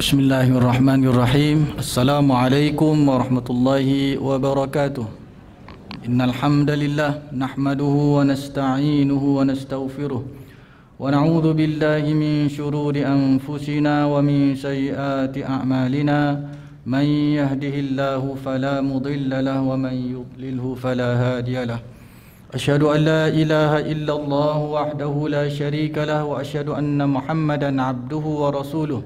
Bismillahirrahmanirrahim. Assalamualaikum warahmatullahi wabarakatuh. Innal hamdalillah nahmaduhu wa nasta'inuhu wa nastaghfiruh wa na'udzu billahi min shururi anfusina wa min sayyiati a'malina. Man yahdihillahu fala mudilla lahu wa man yudlilhu fala hadiya lahu. Asyhadu an la ilaha illallah wahdahu la syarika lahu wa asyhadu anna Muhammadan 'abduhu wa rasuluh.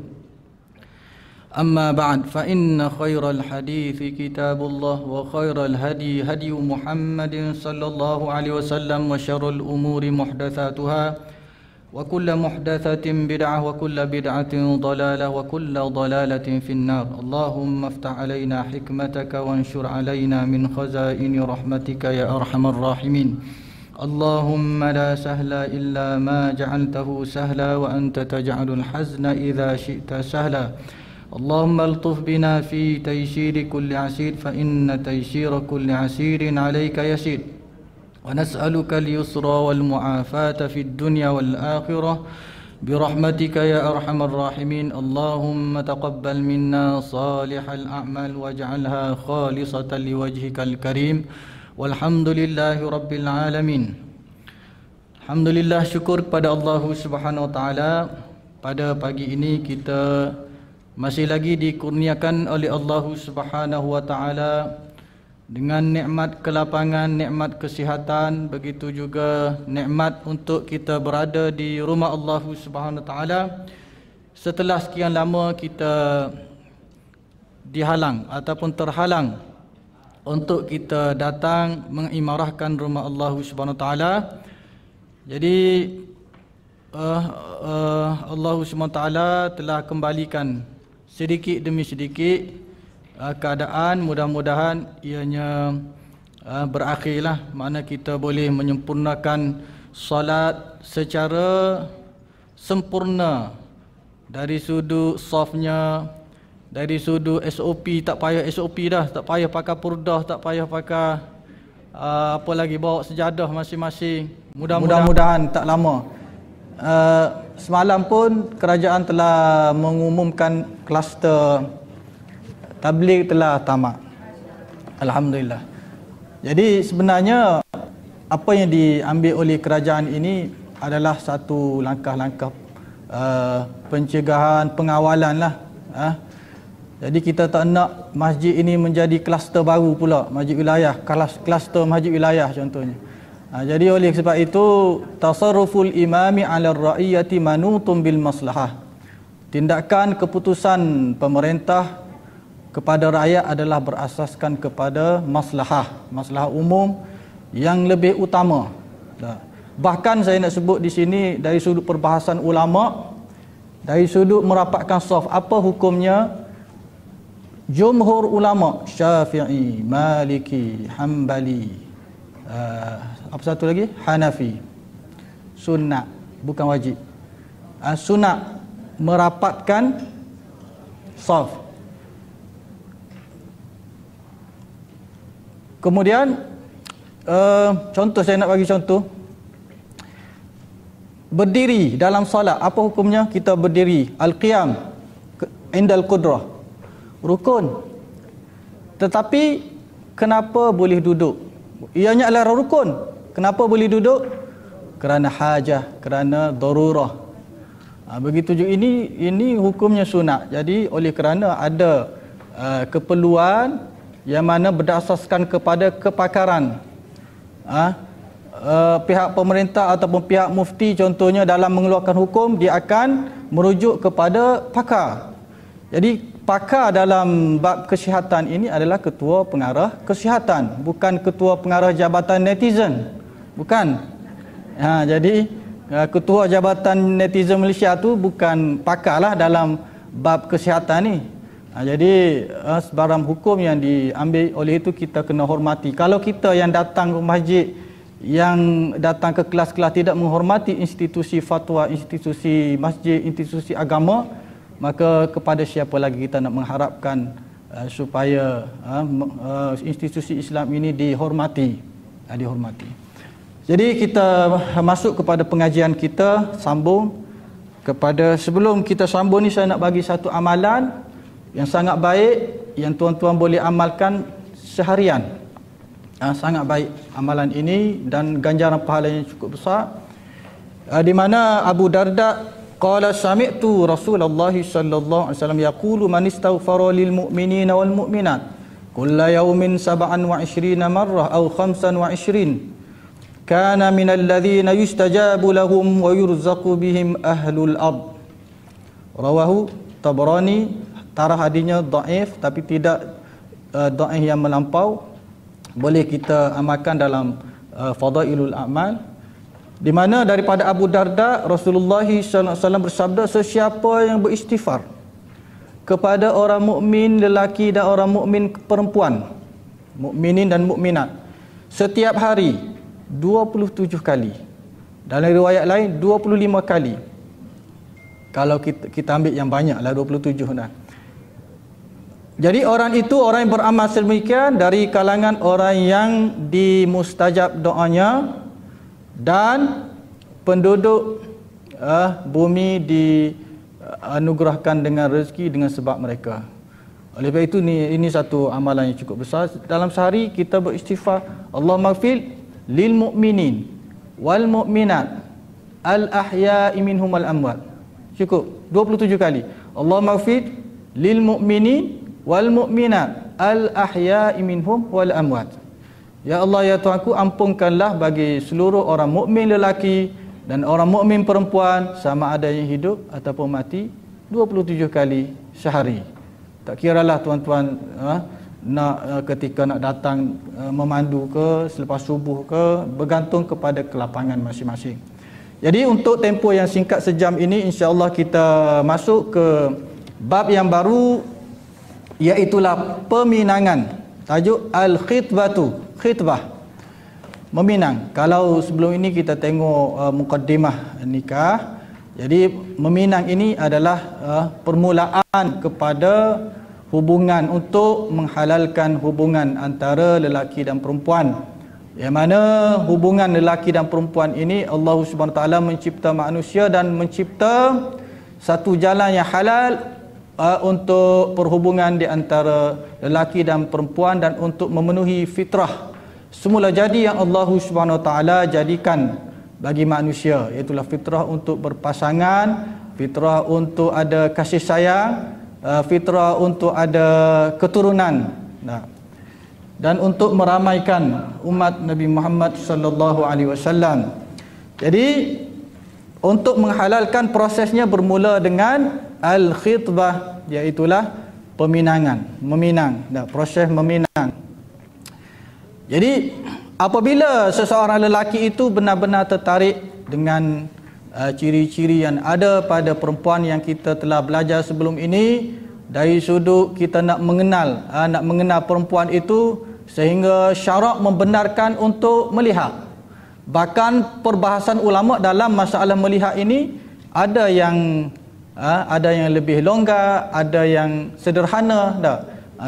أما بعد فإن خير الحديث كتاب الله وخير الهدي هدي محمد صلى الله عليه وسلم وشر الأمور محدثاتها وكل محدثة بدعة وكل بدعة ضلالة وكل ضلالة في النار. اللهم افتح علينا حكمتك وانشر علينا من خزائن رحمتك يا أرحم الراحمين. اللهم لا سهل إلا ما جعلته سهلا وأنت تجعل الحزن إذا شئت سهلا. اللهم الطف بنا في تيسير كل عسير فإن تيسير كل عسير عليك يسير ونسألك اليسر والمعافاة في الدنيا والآخرة برحمتك يا أرحم الراحمين. اللهم تقبل منا صالح الأعمال واجعلها خالصة لوجهك الكريم والحمد لله رب العالمين. Alhamdulillah, syukur kepada Allah Subhanahu wa taala. Pada pagi ini kita masih lagi dikurniakan oleh Allah Subhanahu wa taala dengan nikmat kelapangan, nikmat kesihatan, begitu juga nikmat untuk kita berada di rumah Allah Subhanahu wa taala setelah sekian lama kita dihalang ataupun terhalang untuk kita datang mengimarahkan rumah Allah Subhanahu wa taala. Jadi Allah Subhanahu wa taala telah kembalikan sedikit demi sedikit keadaan, mudah-mudahan ianya berakhirlah, makna kita boleh menyempurnakan solat secara sempurna dari sudut safnya, dari sudut SOP, tak payah SOP dah, tak payah pakai purdah, tak payah pakai apa lagi, bawa sejadah masing-masing. Mudah-mudahan tak lama. Semalam pun kerajaan telah mengumumkan kluster tabligh telah tamat. Alhamdulillah. Jadi sebenarnya apa yang diambil oleh kerajaan ini adalah satu langkah-langkah pencegahan, pengawalan lah. Jadi kita tak nak masjid ini menjadi kluster baru pula, masjid wilayah, kluster masjid wilayah contohnya. Jadi oleh sebab itu tasarruful imami 'ala ar-ra'iyati manutun bil maslahah. Tindakan keputusan pemerintah kepada rakyat adalah berasaskan kepada maslahah umum yang lebih utama. Bahkan saya nak sebut di sini dari sudut perbahasan ulama, dari sudut merapatkan saf, apa hukumnya? Jumhur ulama Syafi'i, Maliki, Hambali, apa satu lagi? Hanafi. Sunat, bukan wajib. Sunat merapatkan saf. Kemudian contoh, saya nak bagi contoh. Berdiri dalam solat, apa hukumnya? Kita berdiri, al-qiyam indal qudrah, rukun. Tetapi kenapa boleh duduk? Ianya adalah rukun. Kenapa boleh duduk? Kerana hajah, kerana darurah. Begitu juga ini hukumnya sunat. Jadi oleh kerana ada keperluan yang mana berdasarkan kepada kepakaran pihak pemerintah ataupun pihak mufti contohnya dalam mengeluarkan hukum, dia akan merujuk kepada pakar. Jadi pakar dalam bab kesihatan ini adalah ketua pengarah kesihatan, bukan ketua pengarah jabatan netizen. Bukan. Jadi ketua jabatan netizen Malaysia tu bukan pakar lah dalam bab kesihatan ni. Jadi sebarang hukum yang diambil oleh itu kita kena hormati. Kalau kita yang datang ke masjid, yang datang ke kelas-kelas tidak menghormati institusi fatwa, institusi masjid, institusi agama, maka kepada siapa lagi kita nak mengharapkan supaya institusi Islam ini dihormati. Jadi kita masuk kepada pengajian kita, sambung sebelum kita sambung ni, saya nak bagi satu amalan yang sangat baik yang tuan-tuan boleh amalkan seharian. Sangat baik amalan ini dan ganjaran pahalanya cukup besar. Di mana Abu Darda qala sami'tu Rasulullah sallallahu alaihi wasallam yaqulu man istaghfara lil mu'minina wal mu'minat kulla yawmin 27 marrah aw 25 kana minal ladzina yustajabu lahum wa yurzaqu bihim ahlul ard. Rawahu Tabrani. Tarah hadisnya dhaif, tapi tidak dhaif yang melampau. Boleh kita amalkan dalam Fadailul A'mal, di mana daripada Abu Darda Rasulullah sallallahu alaihi wasallam bersabda, sesiapa yang beristighfar kepada orang mukmin lelaki dan orang mukmin perempuan, mukminin dan mukminat, setiap hari 27 kali. Dalam riwayat lain 25 kali. Kalau kita ambil yang banyaklah 27 dah. Jadi orang itu, orang yang beramal sedemikian dari kalangan orang yang dimustajab doanya dan penduduk bumi dianugerahkan dengan rezeki dengan sebab mereka. Oleh sebab itu ini satu amalan yang cukup besar. Dalam sehari kita beristighfar, Allahumma ighfir lil mu'minin wal mu'minat al ahya'i minhum wal amwat. Cukup 27 kali. Allahumma ighfir lil mu'minin wal mu'minat al ahya'i minhum wal amwat. Ya Allah, ya Tuhanku, ampunkanlah bagi seluruh orang mukmin lelaki dan orang mukmin perempuan, sama ada yang hidup ataupun mati, 27 kali sehari. Tak kiralah tuan-tuan ketika nak datang memandu ke, selepas subuh ke, bergantung kepada kelapangan masing-masing. Jadi untuk tempoh yang singkat sejam ini, insya-Allah kita masuk ke bab yang baru, iaitulah peminangan. Tajuk khitbah, meminang. Kalau sebelum ini kita tengok mukaddimah nikah, jadi meminang ini adalah permulaan kepada hubungan, untuk menghalalkan hubungan antara lelaki dan perempuan. Yang mana hubungan lelaki dan perempuan ini Allah Subhanahu Wa Taala mencipta manusia dan mencipta satu jalan yang halal untuk perhubungan di antara lelaki dan perempuan, dan untuk memenuhi fitrah semula jadi yang Allah Subhanahu Wa Taala jadikan bagi manusia, iaitulah fitrah untuk berpasangan, fitrah untuk ada kasih sayang, fitrah untuk ada keturunan, dan untuk meramaikan umat Nabi Muhammad sallallahu alaihi wasallam. Jadi untuk menghalalkan, prosesnya bermula dengan al-khitbah, iaitulah peminangan, meminang, proses meminang. Jadi apabila seseorang lelaki itu benar-benar tertarik dengan ciri-ciri yang ada pada perempuan yang kita telah belajar sebelum ini, dari sudut kita nak mengenal perempuan itu, sehingga syarak membenarkan untuk melihat. Bahkan perbahasan ulama dalam masalah melihat ini ada yang lebih longgar, ada yang sederhana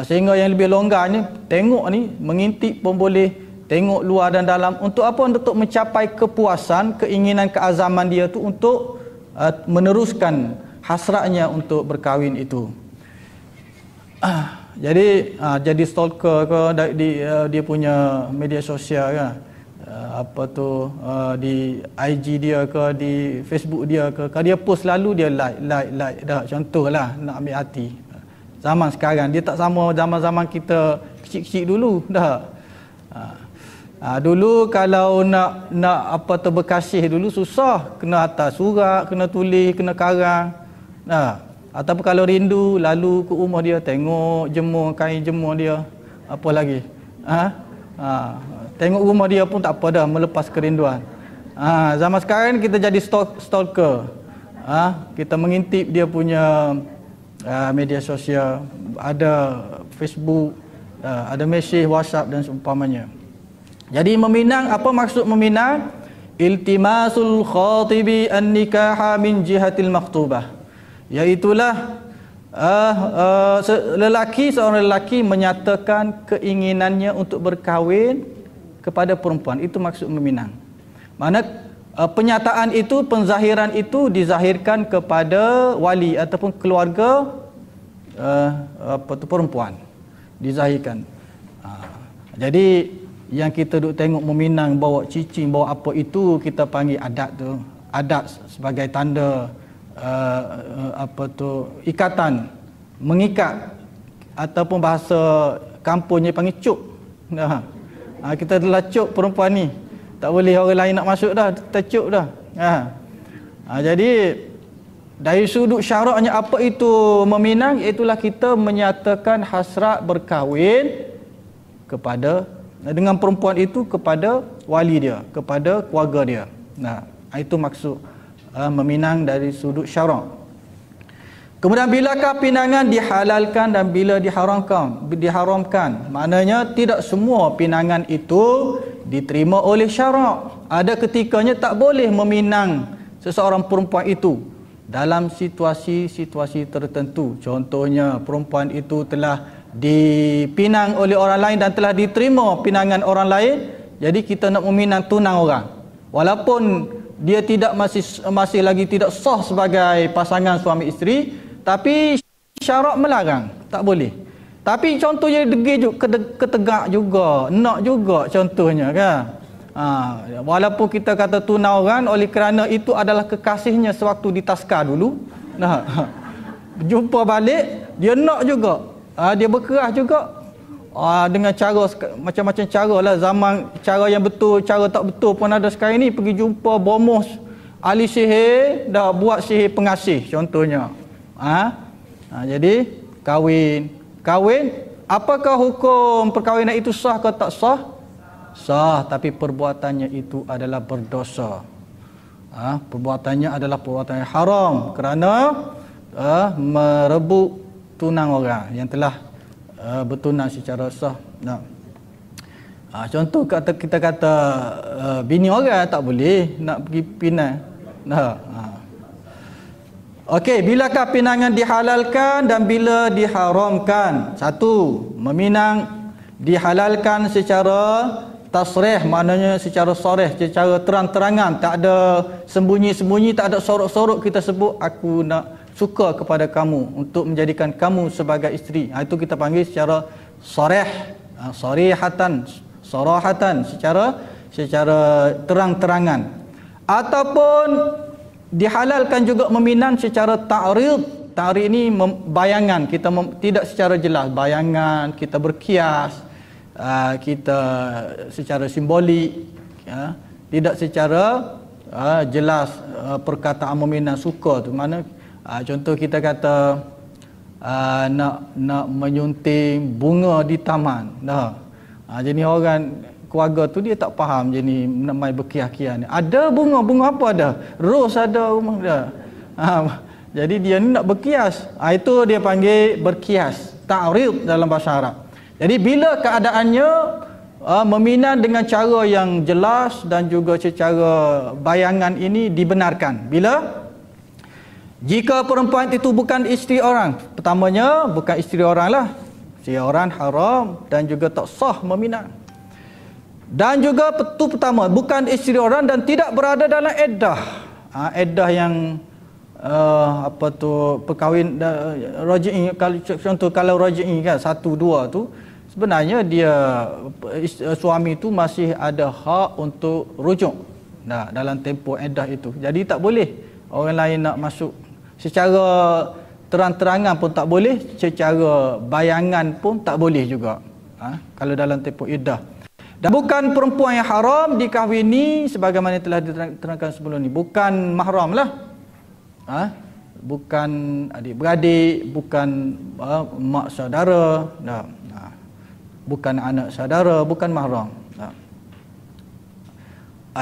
sehingga yang lebih longgar ni, tengok ni, mengintip pun boleh, tengok luar dan dalam. Untuk apa? Untuk mencapai kepuasan, keinginan, keazaman dia tu untuk meneruskan hasratnya untuk berkahwin itu. Jadi stalker ke dia punya media sosial kan, di IG dia ke, di Facebook dia ke, kalau dia post lalu dia like dah, contohlah nak ambil hati. Zaman sekarang dia tak sama zaman-zaman kita kecil-kecil dulu dah. Dulu kalau nak berkasih dulu susah, kena hantar surat, kena tulis, kena karang. Ataupun kalau rindu, lalu ke rumah dia, tengok jemur, kain jemur dia, apa lagi. Tengok rumah dia pun tak apa dah, melepas kerinduan. Zaman sekarang kita jadi stalker. Kita mengintip dia punya media sosial, ada Facebook, ada mesej WhatsApp dan seumpamanya. Jadi meminang, apa maksud meminang? Iltimasul khatibi an-nikaha min jihatil maktubah, iaitulah seorang lelaki menyatakan keinginannya untuk berkahwin kepada perempuan. Itu maksud meminang. Mana penyataan itu, penzahiran itu dizahirkan kepada wali ataupun keluarga perempuan, dizahirkan. Jadi yang kita duk tengok meminang bawa cicing, bawa apa itu kita panggil adat tu. Adat sebagai tanda ikatan, mengikat, ataupun bahasa kampungnya panggil cuk. Kita adalah cuk perempuan ni. Tak boleh orang lain nak masuk dah, kita cuk dah. Jadi dari sudut syaraknya apa itu meminang, itulah kita menyatakan hasrat berkahwin kepada dengan perempuan itu kepada wali dia, kepada keluarga dia. Itu maksud meminang dari sudut syarak. Kemudian bilakah pinangan dihalalkan dan bila diharamkan? Maknanya tidak semua pinangan itu diterima oleh syarak. Ada ketikanya tak boleh meminang seseorang perempuan itu dalam situasi-situasi tertentu. Contohnya perempuan itu telah dipinang oleh orang lain dan telah diterima pinangan orang lain, jadi kita nak meminang tunang orang walaupun dia masih lagi tidak sah sebagai pasangan suami isteri, tapi syarak melarang, tak boleh. Tapi contohnya degil juga, ketegak juga, nak juga contohnya kan. Walaupun kita kata tunang orang oleh kerana itu adalah kekasihnya sewaktu di taska dulu. Jumpa balik, dia nak juga. Dia berkerah juga. Dengan cara macam-macam cara lah, zaman cara yang betul, cara tak betul pun ada sekarang ni. Pergi jumpa bomoh ahli sihir, dah buat sihir pengasih contohnya. Jadi kahwin, apakah hukum perkahwinan itu sah ke tak sah? Sah, tapi perbuatannya itu adalah berdosa. Perbuatannya adalah perbuatan yang haram kerana merebut tunang orang yang telah bertunang secara sah. Contoh kita kata bini orang tak boleh nak pergi pinang. Okey, bilakah pinangan dihalalkan dan bila diharamkan? Satu, meminang dihalalkan secara tasrih, maknanya secara sarih, secara terang-terangan, tak ada sembunyi-sembunyi, tak ada sorok-sorok kita sebut aku nak suka kepada kamu untuk menjadikan kamu sebagai isteri. Itu kita panggil secara sarih, sarahatan, secara terang-terangan. Ataupun dihalalkan juga meminang secara ta'rid. Ta'rid ini bayangan, kita tidak secara jelas, bayangan, kita berkias, kita secara simbolik, tidak secara jelas perkataan meminang suka tu. Mana contoh kita kata nak menyunting bunga di taman. Jadi orang keluarga tu dia tak faham jadi nak main berkiah-kiah ni. Ada bunga apa ada? Ros ada rumah dia. Jadi dia ni nak berkias. Itu dia panggil berkias, ta'rid dalam bahasa Arab. Jadi bila keadaannya meminang dengan cara yang jelas dan juga secara bayangan ini dibenarkan. Bila? Jika perempuan itu bukan isteri orang. Pertamanya bukan isteri orang lah. Isteri orang haram dan juga tak sah meminang. Dan juga itu pertama, bukan isteri orang dan tidak berada dalam iddah. Iddah yang perkahwin raj'i, kalau contoh kalau raj'i kan 1 2 tu sebenarnya dia suami itu masih ada hak untuk rujuk dalam tempoh iddah itu. Jadi tak boleh orang lain nak masuk secara terang-terangan pun tak boleh, secara bayangan pun tak boleh juga. Kalau dalam tempoh iddah. Dan bukan perempuan yang haram dikahwini sebagaimana telah diterangkan sebelum ni. Bukan mahram lah. Bukan adik-beradik, bukan mak saudara, bukan anak saudara, bukan mahram.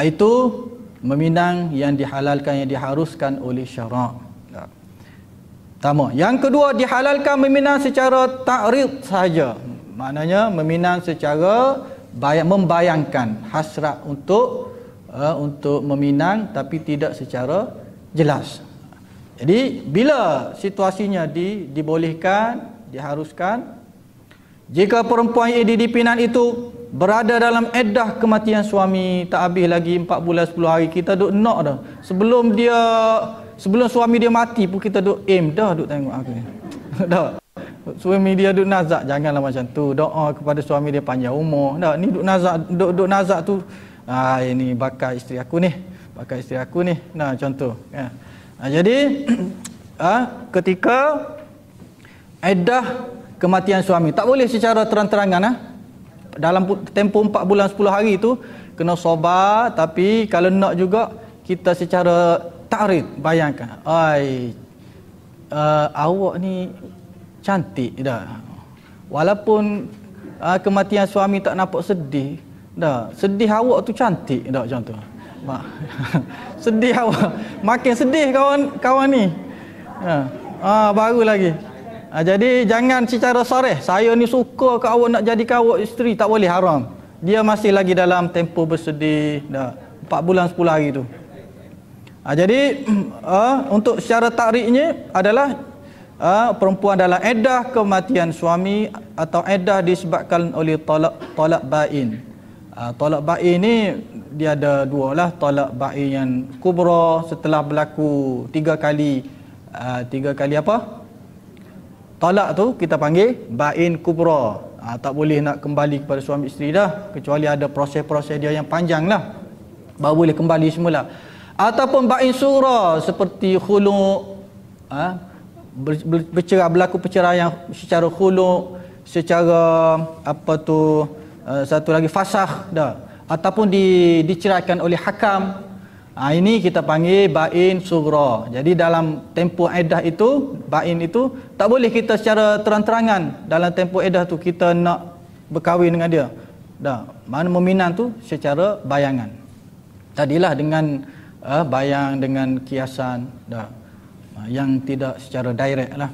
Itu meminang yang dihalalkan, yang diharuskan oleh syarak. Pertama. Yang kedua, dihalalkan meminang secara ta'rid sahaja. Maknanya meminang secara membayangkan hasrat untuk meminang tapi tidak secara jelas. Jadi bila situasinya dibolehkan, diharuskan, jika perempuan yang dipinang itu berada dalam iddah kematian suami, tak habis lagi 4 bulan 10 hari, kita duk nak dah. Sebelum suami dia mati pun kita duk aim dah, duk tengok aku ni. Dah. Suami dia duk nazak, janganlah macam tu. Doa kepada suami dia panjang umur. Dah, ni duk nazak tu. Ini bakal isteri aku ni. Bakal isteri aku ni. Nah, contoh. Ya. Jadi ketika iddah kematian suami, tak boleh secara terang-terangan dalam tempoh 4 bulan 10 hari tu kena sabar, tapi kalau nak juga kita secara ta'rid bayangkan, awak ni cantik dah. Walaupun kematian suami tak nampak sedih dah, sedih awak tu cantik dah, contoh. Sedih awak, makin sedih kawan ni. Baru lagi. Jadi jangan secara sarih, saya ni suka ke awak, nak jadikan awak isteri, tak boleh, haram. Dia masih lagi dalam tempoh bersedih dah 4 bulan 10 hari tu. Jadi untuk secara takriknya adalah perempuan dalam iddah kematian suami atau iddah disebabkan oleh talak bain. Talak bain ni dia ada dua lah, talak bain yang kubra setelah berlaku 3 kali apa? Talak tu kita panggil bain kubra. Tak boleh nak kembali kepada suami isteri dah, kecuali ada proses-proses dia yang panjang lah, baru boleh kembali semula. Ataupun bain sughra seperti khulu', bercerai, berlaku perceraian secara khulu', secara satu lagi fasakh dah, ataupun diceraikan oleh hakam. Ini kita panggil bain sughra. Jadi dalam tempoh iddah itu, bain itu tak boleh kita secara terang-terangan dalam tempoh iddah tu kita nak berkahwin dengan dia. Dah, mana meminang tu secara bayangan. Tadilah dengan bayang, dengan kiasan dah, yang tidak secara direct lah.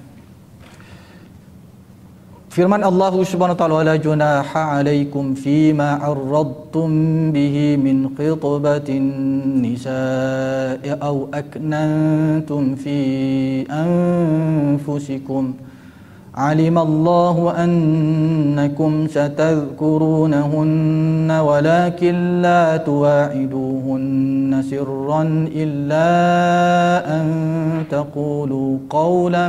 Firman Allah Subhanahu wa taala, la junaha alaikum fima arradtum bihi min khitbatin nisa'i aw aknantum fi anfusikum علم الله أنكم ستذكرونهن ولكن لا تواعدوهن سرا إلا أن تقولوا قولا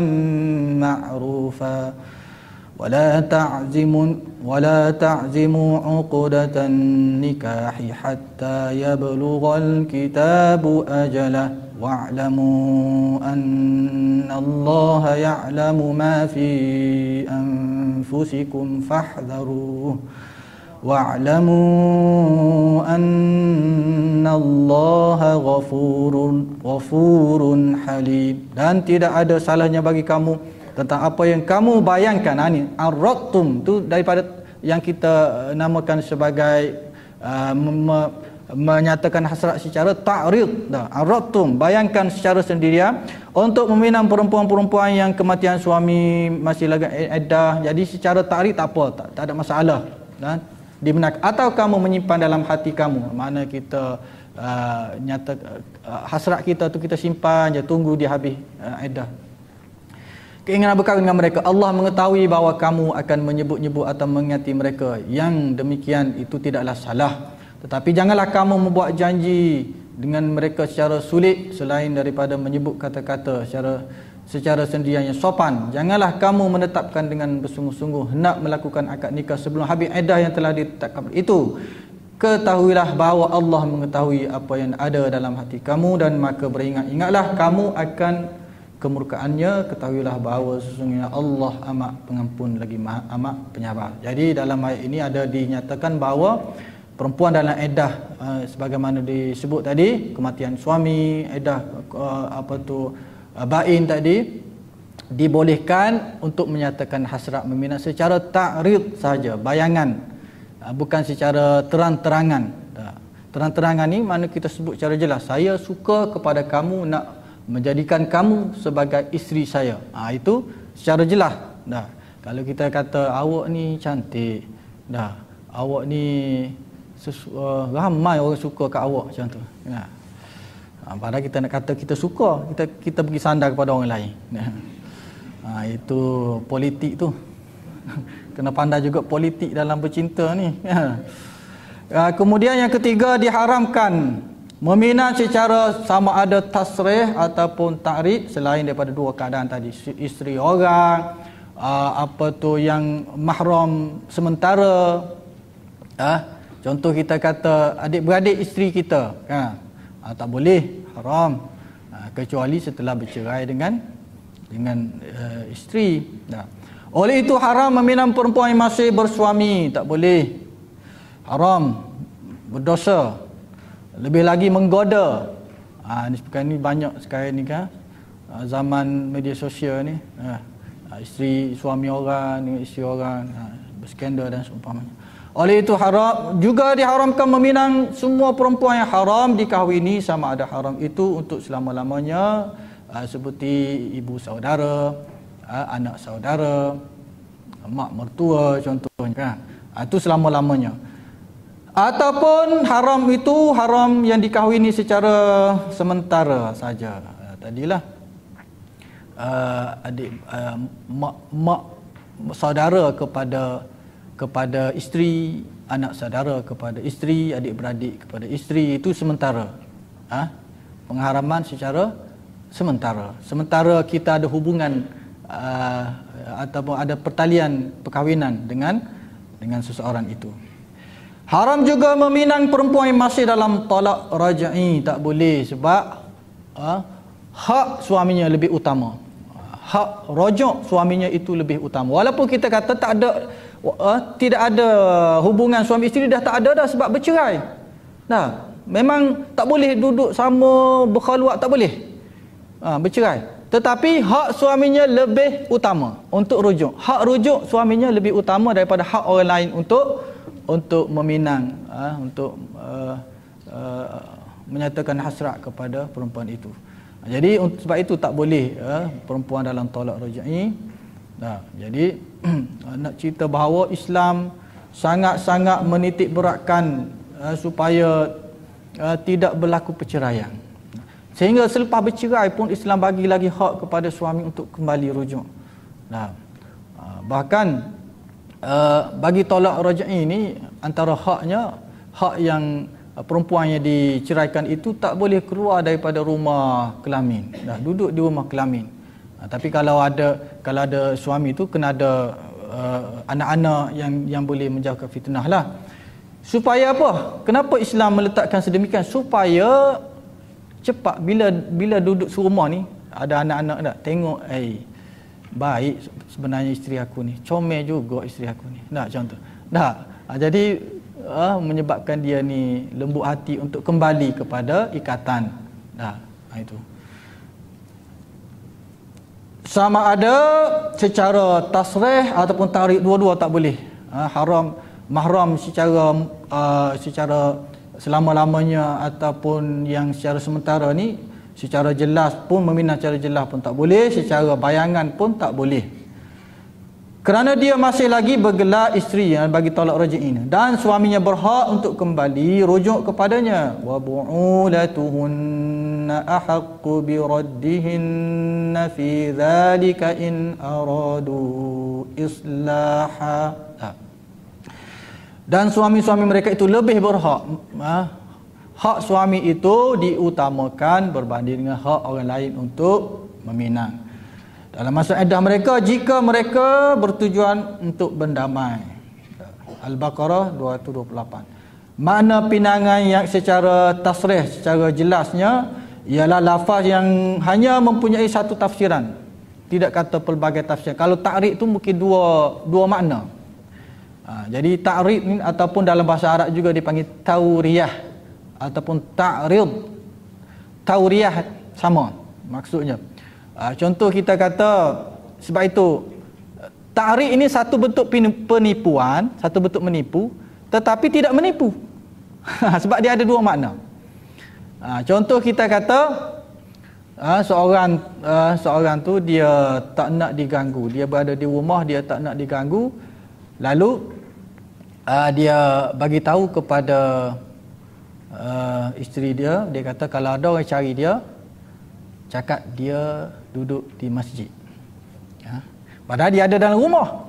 معروفا ولا تعزموا عقدة النكاح حتى يبلغ الكتاب أجله واعلموا أن الله يعلم ما في أنفسكم فاحذروه واعلموا أن الله غفور حليم. Dan tidak ada salahnya bagi kamu tentang apa yang kamu bayangkan. Ini arradtum tu daripada yang kita namakan sebagai menyatakan hasrat secara ta'rid. Arradtum, bayangkan secara sendirian untuk meminang perempuan-perempuan yang kematian suami masih lagi iddah. Jadi secara ta'rid tak apa, tak ada masalah, dan dibenarkan. Atau kamu menyimpan dalam hati kamu, mana kita hasrat kita tu kita simpan je, tunggu dia habis iddah, keinginan berkahwin dengan mereka. Allah mengetahui bahawa kamu akan menyebut-nyebut atau mengingati mereka. Yang demikian itu tidaklah salah. Tetapi janganlah kamu membuat janji dengan mereka secara sulit selain daripada menyebut kata-kata secara sendirian yang sopan. Janganlah kamu menetapkan dengan bersungguh-sungguh nak melakukan akad nikah sebelum habis iddah yang telah ditetapkan itu. Ketahuilah bahawa Allah mengetahui apa yang ada dalam hati kamu, dan maka beringat-ingatlah kamu akan kemurkaannya. Ketahuilah bahawa sesungguhnya Allah amat pengampun lagi amat penyabar. Jadi dalam ayat ini ada dinyatakan bahawa perempuan dalam iddah sebagaimana disebut tadi, kematian suami, iddah bain tadi, dibolehkan untuk menyatakan hasrat meminang secara ta'rid saja, bayangan, bukan secara terang-terangan. Terang-terangan ni mana kita sebut secara jelas, saya suka kepada kamu, nak menjadikan kamu sebagai isteri saya. Itu secara jelas. Kalau kita kata awak ni cantik, awak ni ramai orang suka kat awak, macam tu. Padahal kita nak kata kita suka, kita pergi sandar kepada orang lain. Itu politik tu. Kena pandai juga politik dalam bercinta ni. Kemudian yang ketiga, diharamkan meminang secara sama ada tasrih ataupun ta'rid selain daripada dua keadaan tadi. Isteri orang, apa tu yang mahram sementara. Contoh kita kata adik-beradik isteri kita, tak boleh, haram. Kecuali setelah bercerai dengan isteri. Oleh itu haram meminang perempuan yang masih bersuami, tak boleh. Haram, berdosa. Lebih lagi menggoda. Ini banyak sekarang ni kan. Zaman media sosial ni. Isteri suami orang dengan isteri orang berskandal dan seumpamanya. Oleh itu haram, juga diharamkan meminang semua perempuan yang haram dikahwini, sama ada haram itu untuk selama-lamanya, seperti ibu saudara, anak saudara, mak mertua contohnya kan. Itu selama-lamanya. Ataupun haram itu haram yang dikahwini secara sementara saja. Tadilah adik mak saudara kepada isteri, anak saudara kepada isteri, adik-beradik kepada isteri, itu sementara. Pengharaman secara sementara. Sementara kita ada hubungan ataupun ada pertalian perkahwinan dengan seseorang itu. Haram juga meminang perempuan yang masih dalam talak raj'i, tak boleh, sebab hak suaminya lebih utama. Hak raja' suaminya itu lebih utama. Walaupun kita kata tidak ada hubungan suami isteri, dah tak ada dah sebab bercerai. Memang tak boleh duduk sama berkhaluat, tak boleh. Bercerai. Tetapi hak suaminya lebih utama untuk rujuk. Hak rujuk suaminya lebih utama daripada hak orang lain untuk meminang, untuk menyatakan hasrat kepada perempuan itu. Jadi sebab itu tak boleh perempuan dalam talak raj'i. Jadi nak cerita bahawa Islam sangat-sangat menitik beratkan supaya tidak berlaku perceraian. Sehingga selepas bercerai pun Islam bagi lagi hak kepada suami untuk kembali rujuk. Bahkan bagi talak raj'i ini, antara haknya, hak yang perempuan yang diceraikan itu tak boleh keluar daripada rumah kelamin. Duduk di rumah kelamin. Tapi kalau ada suami itu, kena ada anak-anak yang boleh menjauhkan fitnah lah. Supaya apa? Kenapa Islam meletakkan sedemikian? Supaya cepat bila duduk serumah ni, ada anak-anak tak tengok, baik sebenarnya isteri aku ni, comel juga isteri aku ni. Contoh. Jadi menyebabkan dia ni lembut hati untuk kembali kepada ikatan. Itu. Sama ada secara tasrih ataupun ta'rid, dua-dua tak boleh. Haram mahram secara selama-lamanya ataupun yang secara sementara ni, secara jelas pun, meminang secara jelas pun tak boleh, secara bayangan pun tak boleh. Kerana dia masih lagi bergelar isteri yang bagi talak raj'i ini, dan suaminya berhak untuk kembali rujuk kepadanya. Wa bu'ulatuhunna ahaqqu bi raddihinna fi dzalika in aradu islaha. Dan suami-suami mereka itu lebih berhak. Hak suami itu diutamakan berbanding dengan hak orang lain untuk meminang dalam masa iddah mereka, jika mereka bertujuan untuk berdamai. Al-Baqarah 228. Makna pinangan yang secara tasrih, secara jelasnya, ialah lafaz yang hanya mempunyai satu tafsiran, tidak kata pelbagai tafsir. Kalau ta'rid itu mungkin dua makna. Jadi ta'rid ni ataupun dalam bahasa Arab juga dipanggil tauriyah ataupun ta'rid. Tauriyah sama maksudnya. Contoh kita kata, sebab itu ta'rid ini satu bentuk penipuan, satu bentuk menipu, tetapi tidak menipu. Sebab dia ada dua makna. Contoh kita kata seorang tu dia tak nak diganggu, dia berada di rumah, dia tak nak diganggu, lalu dia bagi tahu kepada isteri dia kata kalau ada orang cari dia, cakap dia duduk di masjid. Padahal dia ada dalam rumah.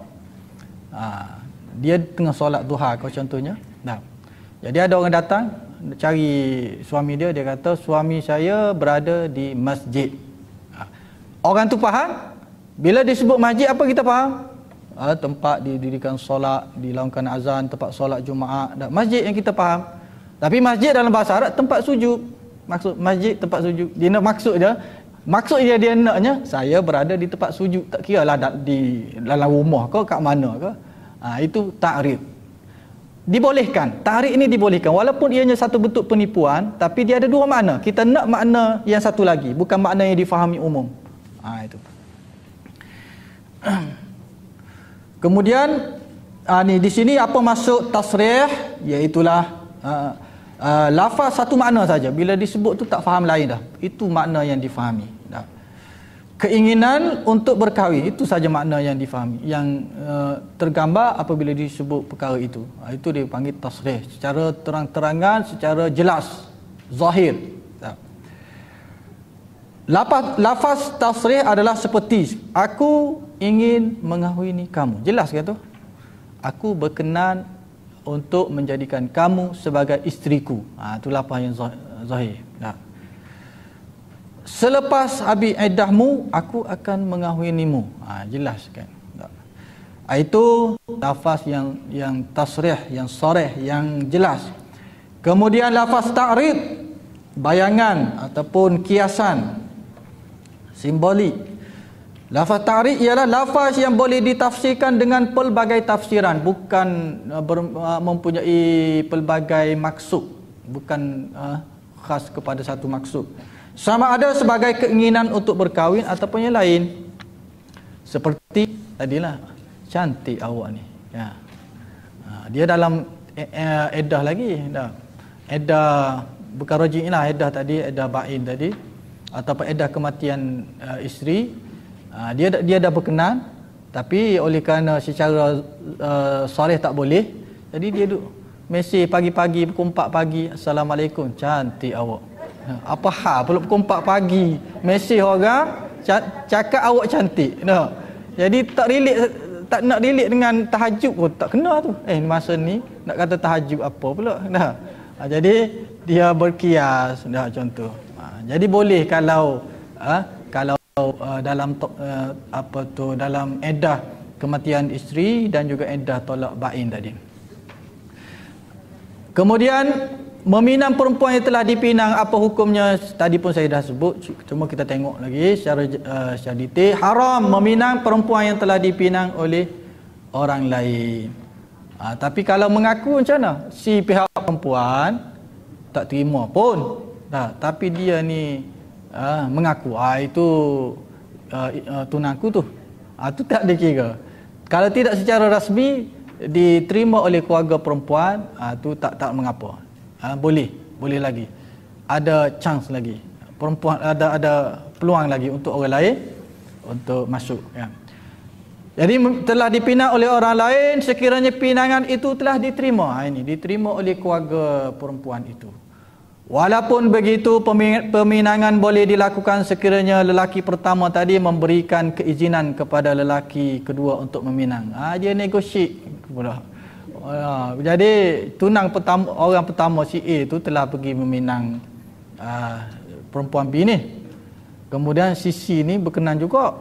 Dia tengah solat duha kau contohnya. Jadi ada orang datang cari suami dia, dia kata suami saya berada di masjid. Orang tu faham. Bila disebut masjid, apa kita faham? Tempat didirikan solat, dilakukan azan, tempat solat Jumaat. Masjid yang kita faham. Tapi masjid dalam bahasa Arab tempat sujud. Maksud masjid tempat sujud. Dia nak maksud dia naknya saya berada di tempat sujud. Tak kira lah di dalam rumah ke kat mana ke. Itu ta'rif. Dibolehkan. Ta'rif ini dibolehkan. Walaupun ianya satu bentuk penipuan, tapi dia ada dua makna. Kita nak makna yang satu lagi, bukan makna yang difahami umum. Itu. Kemudian ni di sini apa maksud tasrih, iaitulah lafaz satu makna saja. Bila disebut tu tak faham lain dah. Itu makna yang difahami. Keinginan untuk berkahwin, itu saja makna yang difahami. Yang tergambar apabila disebut perkara itu. Itu dipanggil tasrih secara terang-terangan, secara jelas, zahir. Lafaz tasrih adalah seperti aku ingin mengahwini kamu. Jelas ke tu? Aku berkenan untuk menjadikan kamu sebagai isteriku. Itu lafaz yang zahir. Selepas habis iddahmu, aku akan mengahwinimu. Jelas kan? Itu lafaz yang tasrih, yang sharih, yang jelas. Kemudian lafaz ta'rid, bayangan ataupun kiasan, simbolik. Lafaz ta'rid ialah lafaz yang boleh ditafsirkan dengan pelbagai tafsiran, bukan mempunyai pelbagai maksud, bukan khas kepada satu maksud. Sama ada sebagai keinginan untuk berkahwin ataupun yang lain. Seperti tadilah, cantik awak ni. Dia dalam iddah lagi. Iddah bukan rajin lah, iddah tadi, iddah ba'in tadi, ataupun iddah kematian isteri. Dia dah berkenan, tapi oleh kerana secara sharih tak boleh, jadi dia duduk mesej pagi-pagi, pukul 4 pagi, Assalamualaikum, cantik awak. Apa hal pula pukul 4 pagi mesej orang cakap awak cantik. Jadi tak nak relate dengan tahajud pun tak kena tu. Masa ni nak kata tahajud apa pula. Jadi dia berkias contoh. Jadi boleh kalau dalam dalam iddah kematian isteri dan juga iddah tolak bain tadi. Kemudian meminang perempuan yang telah dipinang, apa hukumnya? Tadi pun saya dah sebut, cuma kita tengok lagi secara detail. Haram meminang perempuan yang telah dipinang oleh orang lain. Tapi kalau mengaku macam mana? Si pihak perempuan tak terima pun. Tapi dia ni mengaku, itu tunangku tu. Itu tak dikira. Kalau tidak secara rasmi diterima oleh keluarga perempuan, tu tak mengapa. Boleh lagi. Ada chance lagi. Perempuan ada peluang lagi untuk orang lain untuk masuk, ya. Jadi telah dipinang oleh orang lain, sekiranya pinangan itu telah diterima. Ini diterima oleh keluarga perempuan itu. Walaupun begitu, peminangan boleh dilakukan sekiranya lelaki pertama tadi memberikan keizinan kepada lelaki kedua untuk meminang. Dia negotiate pula. Jadi tunang pertama, orang pertama si A tu telah pergi meminang perempuan B ni. Kemudian si C ni berkenan juga.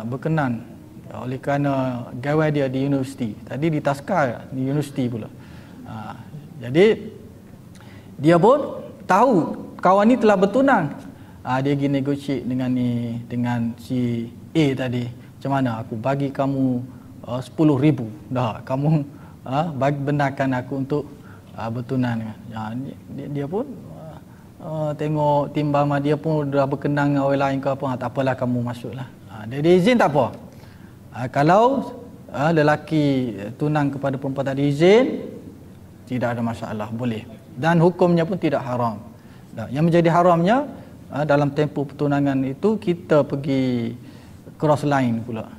Berkenan oleh kerana gawe dia di universiti. Tadi di Taskar, di universiti pula. Jadi dia pun tahu kawan ni telah bertunang. Dia pergi negotiate dengan si A tadi. Macam mana aku bagi kamu 10,000 dah. Kamu benarkan aku untuk bertunang. Dia pun tengok timbang dia pun dah berkenan dengan orang lain ke apa, tak apalah kamu masuklah. Dia izin tak apa. Kalau lelaki tunang kepada perempuan tadi izin, tidak ada masalah, boleh. Dan hukumnya pun tidak haram. Yang menjadi haramnya dalam tempoh pertunangan itu kita pergi cross line pula.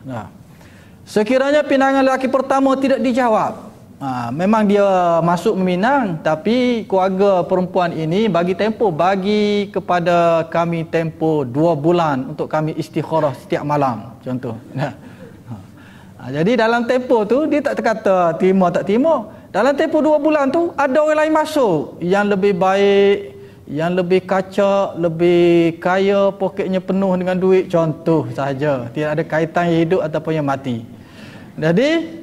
Sekiranya pinangan lelaki pertama tidak dijawab, memang dia masuk meminang, tapi keluarga perempuan ini bagi kepada kami tempoh 2 bulan untuk kami istikharah setiap malam, contoh. Jadi dalam tempoh tu dia tak terkata terima tak terima. Dalam tempoh 2 bulan tu ada orang lain masuk yang lebih baik, yang lebih kacak, lebih kaya, poketnya penuh dengan duit, contoh saja. Tidak ada kaitan yang hidup ataupun yang mati. Jadi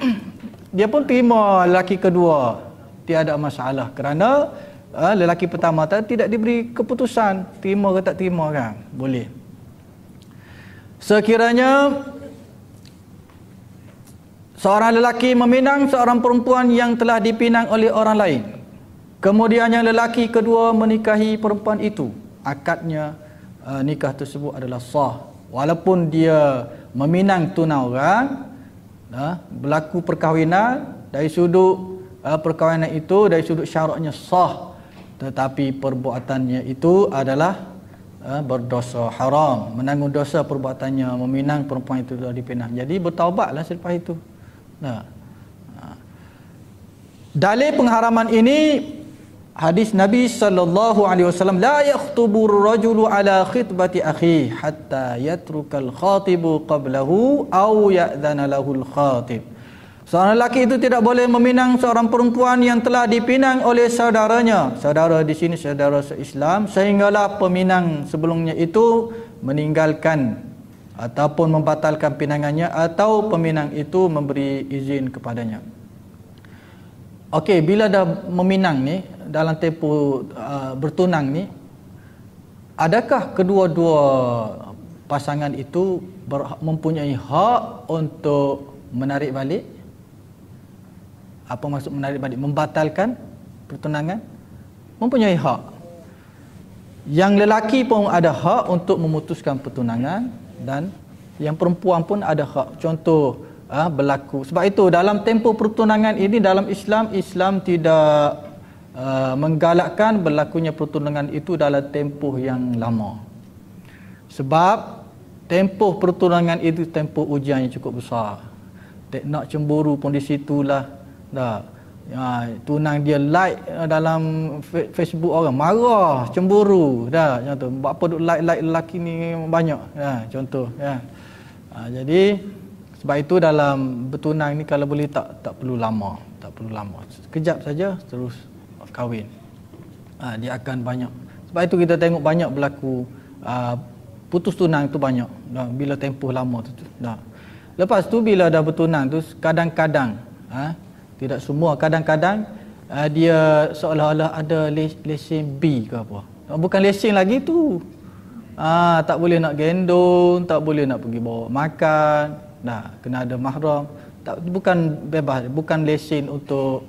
dia pun terima lelaki kedua. Tiada masalah kerana lelaki pertama tadi tidak diberi keputusan terima ke tak terima kan. Boleh. Sekiranya seorang lelaki meminang seorang perempuan yang telah dipinang oleh orang lain, kemudian yang lelaki kedua menikahi perempuan itu, akadnya nikah tersebut adalah sah. Walaupun dia meminang tunai orang, berlaku perkahwinan, dari sudut perkahwinan itu, dari sudut syaratnya sah, tetapi perbuatannya itu adalah berdosa, haram, menanggung dosa perbuatannya, meminang perempuan itu sudah dipinang. Jadi bertaubatlah selepas itu. Dalil pengharaman ini hadis Nabi sallallahu alaihi wasallam, la yakhtubu ar-rajulu ala khitbati akhi hatta yatrukal khatibu qablahu aw ya'dhana lahu al-khatib. Seorang lelaki itu tidak boleh meminang seorang perempuan yang telah dipinang oleh saudaranya. Saudara di sini saudara se-Islam, sehinggalah peminang sebelumnya itu meninggalkan ataupun membatalkan pinangannya, atau peminang itu memberi izin kepadanya. Okey, bila dah meminang ni, dalam tempoh bertunang ni, adakah kedua-dua pasangan itu mempunyai hak untuk menarik balik? Apa maksud menarik balik? Membatalkan pertunangan? Mempunyai hak. Yang lelaki pun ada hak untuk memutuskan pertunangan, dan yang perempuan pun ada hak. Contoh berlaku. Sebab itu dalam tempoh pertunangan ini dalam Islam, Islam tidak menggalakkan berlakunya pertunangan itu dalam tempoh yang lama. Sebab tempoh pertunangan itu tempoh ujian yang cukup besar. Nak cemburu pun di situlah. Tunang dia like dalam Facebook, orang marah, cemburu dah, contoh. Buat apa duk like lelaki ni banyak, contoh ya. Jadi sebab itu dalam bertunang ni kalau boleh tak perlu lama, sekejap saja terus kahwin. Dia akan banyak. Sebab itu kita tengok banyak berlaku putus tunang tu banyak bila tempoh lama tu. Lepas tu bila dah bertunang tu kadang-kadang tidak semua, kadang-kadang dia seolah-olah ada lesen B ke apa. Bukan lesen lagi tu. Tak boleh nak gendong, tak boleh nak pergi bawa makan, kena ada mahram. Bukan bebas, bukan lesen untuk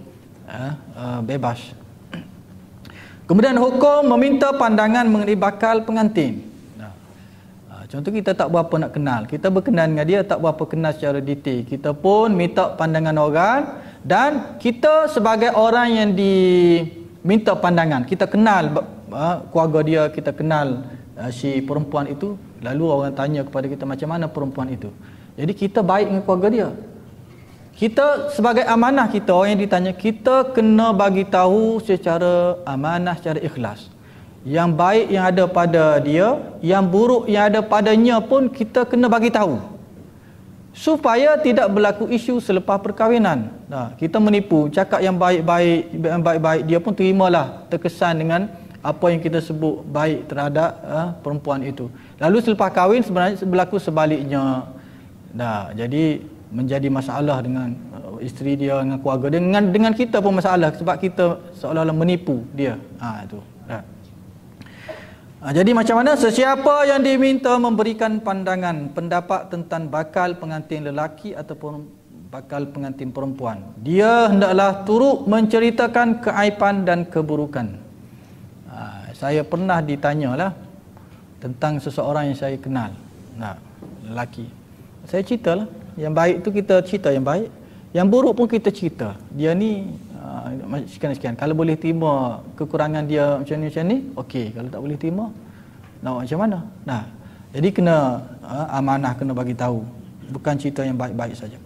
bebas. Kemudian hukum meminta pandangan mengenai bakal pengantin. Contoh kita tak berapa nak kenal, kita berkenan dengan dia, tak berapa kenal secara detail, kita pun minta pandangan orang, dan kita sebagai orang yang diminta pandangan, kita kenal keluarga dia, kita kenal si perempuan itu, lalu orang tanya kepada kita macam mana perempuan itu. Jadi kita baik dengan keluarga dia. Kita sebagai amanah kita, orang yang ditanya, kita kena bagi tahu secara amanah, secara ikhlas. Yang baik yang ada pada dia, yang buruk yang ada padanya pun kita kena bagi tahu, supaya tidak berlaku isu selepas perkahwinan. Kita menipu, cakap yang baik-baik, dia pun terimalah, terkesan dengan apa yang kita sebut baik terhadap perempuan itu. Lalu selepas kahwin sebenarnya berlaku sebaliknya. Jadi menjadi masalah dengan isteri dia, dengan keluarga dia, dengan kita pun masalah, sebab kita seolah-olah menipu dia. Itu. Jadi macam mana? Sesiapa yang diminta memberikan pandangan, pendapat tentang bakal pengantin lelaki ataupun bakal pengantin perempuan, dia hendaklah turut menceritakan keaiban dan keburukan. Saya pernah ditanyalah tentang seseorang yang saya kenal, lelaki. Saya ceritalah, yang baik tu kita cerita yang baik, yang buruk pun kita cerita. Dia ni sekian-sekian. Kalau boleh terima kekurangan dia macam ni, okey. Kalau tak boleh terima, nak macam mana? Jadi kena amanah, kena bagi tahu. Bukan cerita yang baik-baik saja.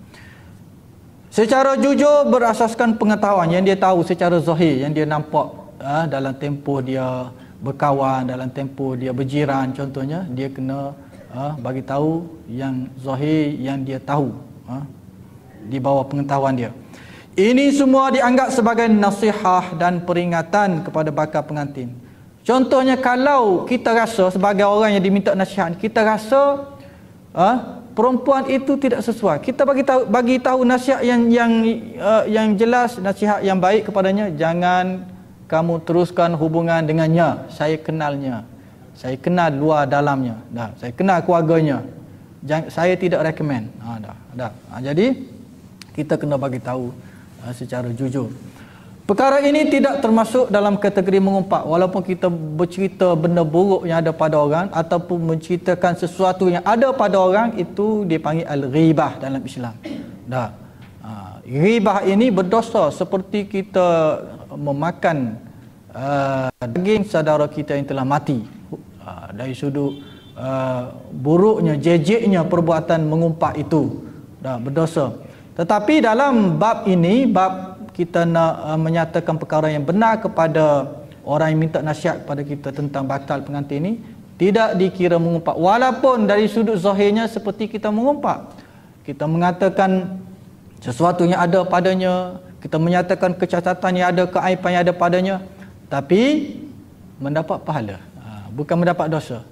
Secara jujur berasaskan pengetahuan yang dia tahu secara zahir, yang dia nampak dalam tempoh dia berkawan, dalam tempoh dia berjiran contohnya, dia kena bagi tahu yang zahir yang dia tahu. di bawah pengetahuan dia. Ini semua dianggap sebagai nasihat dan peringatan kepada bakal pengantin. Contohnya, kalau kita rasa sebagai orang yang diminta nasihat, kita rasa perempuan itu tidak sesuai, kita bagi tahu nasihat yang jelas, nasihat yang baik kepadanya. Jangan kamu teruskan hubungan dengannya, saya kenalnya, saya kenal luar dalamnya, saya kenal keluarganya, saya tidak recommend. Jadi kita kena bagi tahu secara jujur. Perkara ini tidak termasuk dalam kategori mengumpat, walaupun kita bercerita benda buruk yang ada pada orang ataupun menceritakan sesuatu yang ada pada orang, itu dipanggil al-ghibah dalam Islam. Ghibah ini berdosa seperti kita memakan daging saudara kita yang telah mati. Dari sudut buruknya, jejeknya perbuatan mengumpat itu berdosa. Tetapi dalam bab ini, bab kita nak menyatakan perkara yang benar kepada orang yang minta nasihat kepada kita tentang bakal pengantin ini, tidak dikira mengumpat, walaupun dari sudut zahirnya seperti kita mengumpat. Kita mengatakan sesuatu yang ada padanya, kita menyatakan kecacatan yang ada, keaiban yang ada padanya, tapi mendapat pahala, bukan mendapat dosa.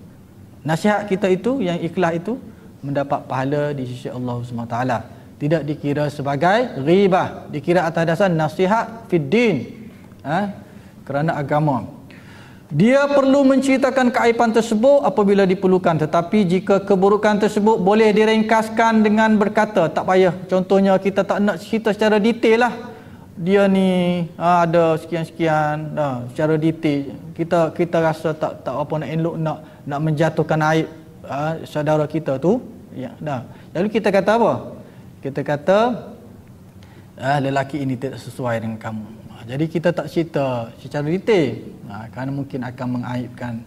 Nasihat kita itu, yang ikhlas itu, mendapat pahala di sisi Allah SWT. Tidak dikira sebagai ghibah, dikira atas dasar nasihat fid din, kerana agama. Dia perlu menceritakan keaiban tersebut apabila diperlukan, tetapi jika keburukan tersebut boleh diringkaskan dengan berkata, tak payah. Contohnya, kita tak nak cerita secara detail lah, dia ni ada sekian-sekian, secara detail. Kita rasa tak apa nak elok, nak menjatuhkan aib saudara kita tu, Lalu kita kata apa? Kita kata lelaki ini tidak sesuai dengan kamu. Jadi kita tak cerita secara detail, kerana mungkin akan mengaibkan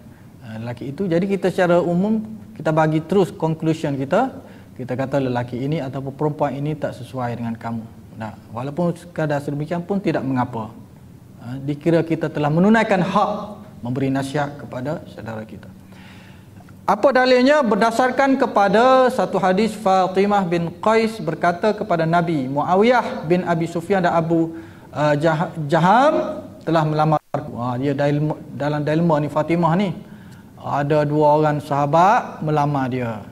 lelaki itu. Jadi kita secara umum, kita bagi terus conclusion kita. Kita kata lelaki ini ataupun perempuan ini tak sesuai dengan kamu. Walaupun sekadar sedemikian pun tidak mengapa. Dikira kita telah menunaikan hak memberi nasihat kepada saudara kita. Apa dalilnya? Berdasarkan kepada satu hadis, Fatimah bin Qais berkata kepada Nabi, Muawiyah bin Abi Sufyan dan Abu Jaham telah melamar. Dia dalam dilema ni, Fatimah ni ada dua orang sahabat melamar dia.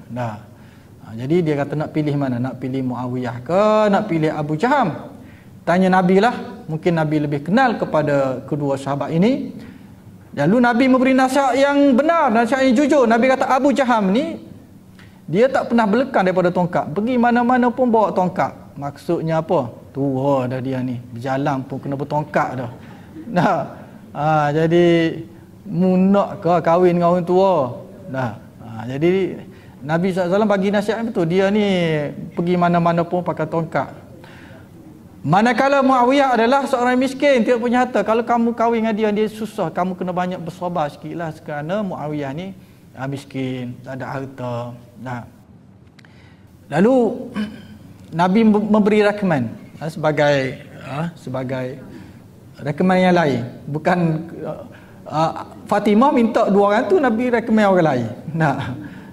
Jadi dia kata nak pilih mana? Nak pilih Muawiyah ke nak pilih Abu Jaham? Tanya Nabi lah. Mungkin Nabi lebih kenal kepada kedua sahabat ini. Lalu Nabi memberi nasihat yang benar, nasihat yang jujur. Nabi kata, Abu Jaham ni, dia tak pernah belekang daripada tongkat. Pergi mana-mana pun bawa tongkat. Maksudnya apa? Tua dah dia ni, berjalan pun kena bertongkat dah. Jadi munak ke kahwin dengan orang tua. Jadi Nabi SAW bagi nasihat yang betul. Dia ni pergi mana-mana pun pakai tongkat. Manakala Muawiyah adalah seorang miskin, tidak punya harta. Kalau kamu kahwin dengan dia susah, kamu kena banyak bersabar sikit lah, kerana Muawiyah ni miskin, tak ada harta. Lalu Nabi memberi rekomen sebagai rekomen yang lain. Bukan Fatimah minta dua orang tu, Nabi rekomen orang lain.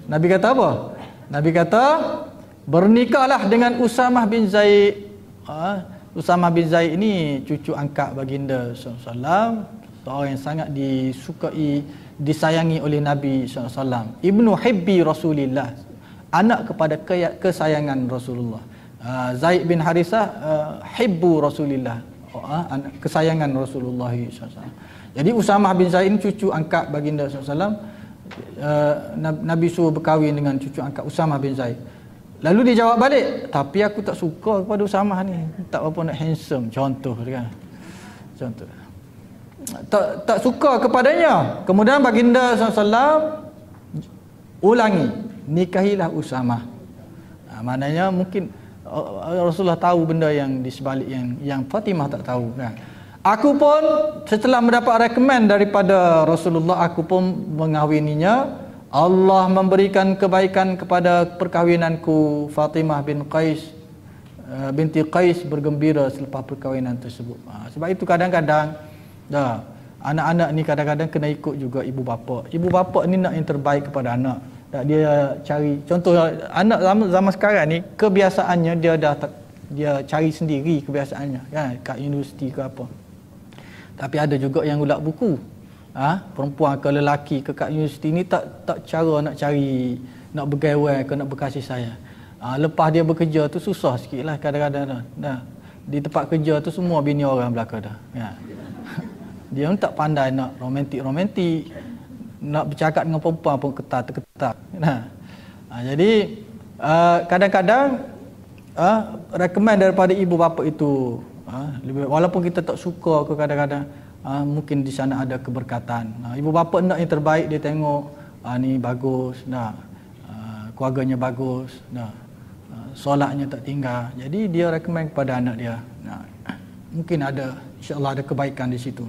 Nabi kata apa? Nabi kata, bernikahlah dengan Usamah bin Zaid. Usamah bin Zaid ini cucu angkat baginda SAW, seorang yang sangat disukai, disayangi oleh Nabi SAW. Ibnu Hibbi Rasulillah, anak kepada kesayangan Rasulullah. Zaid bin Harithah, Hibbu Rasulillah, anak kesayangan Rasulullah SAW. Jadi Usamah bin Zaid ini cucu angkat baginda SAW. Nabi suruh berkahwin dengan cucu angkat Usamah bin Zaid. Lalu dia jawab balik, tapi aku tak suka kepada Usamah ni, tak apa nak handsome, contoh kan. Tak suka kepadanya. Kemudian baginda SAW ulangi, nikahilah Usamah. Maknanya mungkin Rasulullah tahu benda yang di sebalik yang Fatimah tak tahu kan. Aku pun setelah mendapat rekomen daripada Rasulullah, aku pun mengahwininya. Allah memberikan kebaikan kepada perkahwinanku. Fatimah binti Qais bergembira selepas perkahwinan tersebut. Sebab itu kadang-kadang anak-anak ni kadang-kadang kena ikut juga ibu bapa. Ibu bapa ni nak yang terbaik kepada anak. Dia cari, contoh anak zaman sekarang ni kebiasaannya dia dah dia cari sendiri kebiasaannya kan, kat universiti ke apa. Tapi ada juga yang ulat buku. Perempuan ke lelaki ke kat universiti ni tak cara nak cari, nak bergaul ke nak berkasih sayang. Lepas dia bekerja tu susah sikit lah kadang-kadang dah. Di tempat kerja tu semua bini orang belaka dah. Ya. Dia pun tak pandai nak romantik, nak bercakap dengan perempuan pun ketat. Jadi kadang-kadang recommend daripada ibu bapa itu, walaupun kita tak suka ke kadang-kadang, mungkin di sana ada keberkatan. Ibu bapa nak yang terbaik, dia tengok ni bagus, keluarganya bagus, solatnya tak tinggal. Jadi dia recommend kepada anak dia. Mungkin ada, insya-Allah ada kebaikan di situ.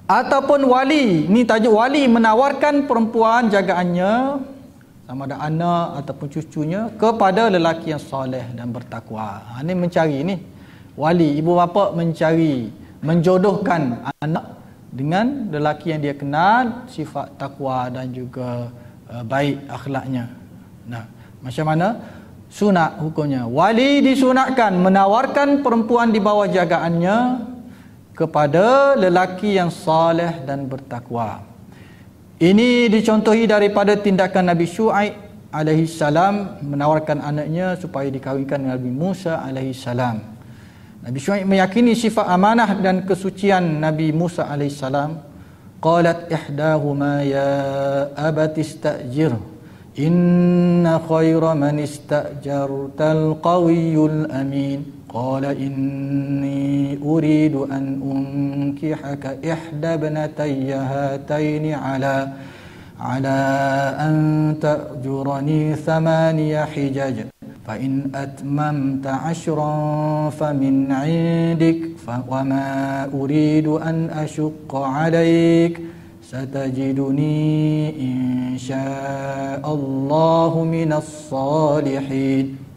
Ataupun wali, ni tajuk wali menawarkan perempuan jagaannya, sama ada anak ataupun cucunya, kepada lelaki yang soleh dan bertakwa. Ini mencari ni. Wali, ibu bapa mencari, menjodohkan anak dengan lelaki yang dia kenal sifat takwa dan juga baik akhlaknya. Macam mana? Sunat hukumnya. Wali disunatkan menawarkan perempuan di bawah jagaannya kepada lelaki yang saleh dan bertakwa. Ini dicontohi daripada tindakan Nabi Syuaib alaihi salam menawarkan anaknya supaya dikahwinkan dengan Nabi Musa alaihi salam. Nabi Syuaib meyakini sifat amanah dan kesucian Nabi Musa alaihi salam. Qalat ihdahuma ya abati istajir inna khayra man istajartal qawiyyul amin. Qala inni uridu an unkihaka ihda ibnatayya hataini ala an ta'jurani thamaniya hijaj fa in atmamta 'ashran famin 'indik wa ma uridu an ashqa 'alayk satajiduni insya'allahu minas salihin.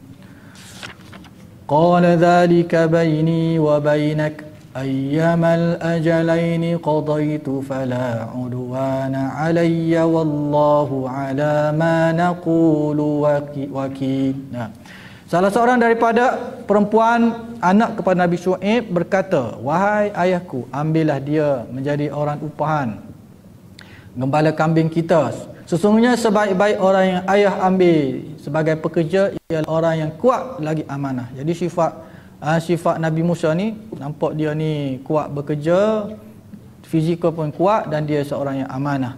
قال ذلك بيني وبينك أيما الأجلين قضيت فلا عدوان علي والله على ما نقول وكيل. Salah seorang daripada perempuan anak kepada Nabi Syuaib berkata, wahai ayahku, ambillah dia menjadi orang upahan, gembala kambing kita. Sesungguhnya sebaik-baik orang yang ayah ambil sebagai pekerja ialah orang yang kuat lagi amanah. Jadi sifat Nabi Musa ni, nampak dia ni kuat bekerja, fizikal pun kuat dan dia seorang yang amanah.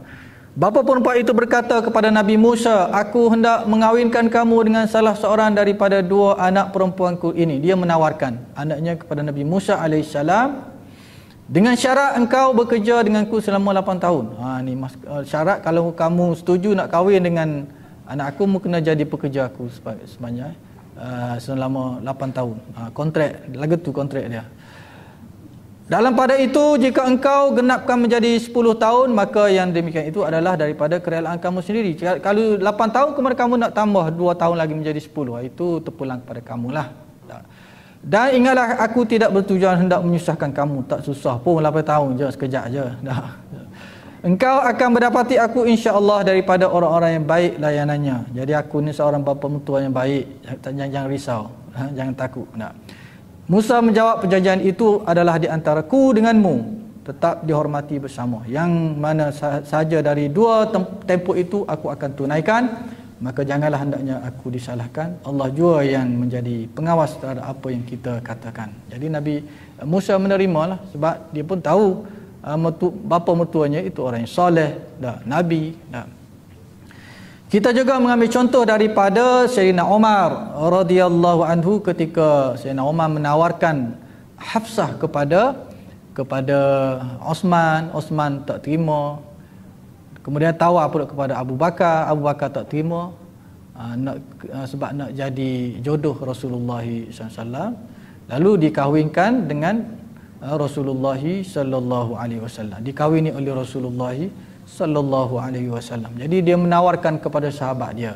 Bapa perempuan itu berkata kepada Nabi Musa, aku hendak mengawinkan kamu dengan salah seorang daripada dua anak perempuanku ini. Dia menawarkan anaknya kepada Nabi Musa alaihissalam dengan syarat engkau bekerja denganku selama 8 tahun. Ni syarat kalau kamu setuju nak kahwin dengan anak aku, kena jadi pekerja aku sebanyak selama 8 tahun. Kontrak, lagu tu kontrak dia. Dalam pada itu, jika engkau genapkan menjadi 10 tahun, maka yang demikian itu adalah daripada kerelaan kamu sendiri. Kalau 8 tahun, kemudian kamu nak tambah 2 tahun lagi menjadi 10, itu terpulang kepada kamulah. Dan ingatlah, aku tidak bertujuan hendak menyusahkan kamu. Tak susah pun 8 tahun je, sekejap je. Engkau akan mendapati aku insya-Allah daripada orang-orang yang baik layanannya. Jadi aku ni seorang bapa mertua yang baik. Jangan risau, jangan takut. Musa menjawab, perjanjian itu adalah di antaraku denganmu, tetap dihormati bersama. Yang mana saja dari dua tempoh itu aku akan tunaikan, maka janganlah hendaknya aku disalahkan. Allah jua yang menjadi pengawas terhadap apa yang kita katakan. Jadi Nabi Musa menerimalah, sebab dia pun tahu bapa mertuanya itu orang yang soleh, Nabi. Kita juga mengambil contoh daripada Sayyidina Umar radhiyallahu anhu, ketika Sayyidina Umar menawarkan Hafsah kepada Osman tak terima. Kemudian tawar pula kepada Abu Bakar tak terima, sebab nak jadi jodoh Rasulullah SAW. Lalu dikahwinkan dengan Rasulullah sallallahu alaihi wasallam, dikahwini oleh Rasulullah sallallahu alaihi wasallam. Jadi dia menawarkan kepada sahabat dia,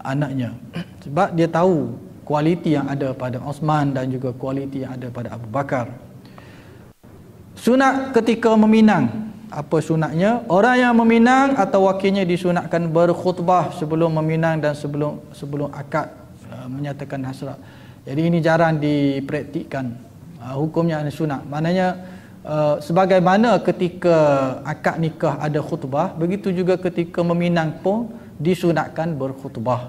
anaknya, sebab dia tahu kualiti yang ada pada Osman dan juga kualiti yang ada pada Abu Bakar. Sunat ketika meminang. Apa sunatnya? Orang yang meminang atau wakilnya disunatkan berkhutbah sebelum meminang dan sebelum akad. menyatakan hasrat. Jadi ini jarang dipraktikkan. Hukumnya sunat. Maknanya sebagaimana ketika akad nikah ada khutbah, begitu juga ketika meminang pun disunatkan berkhutbah.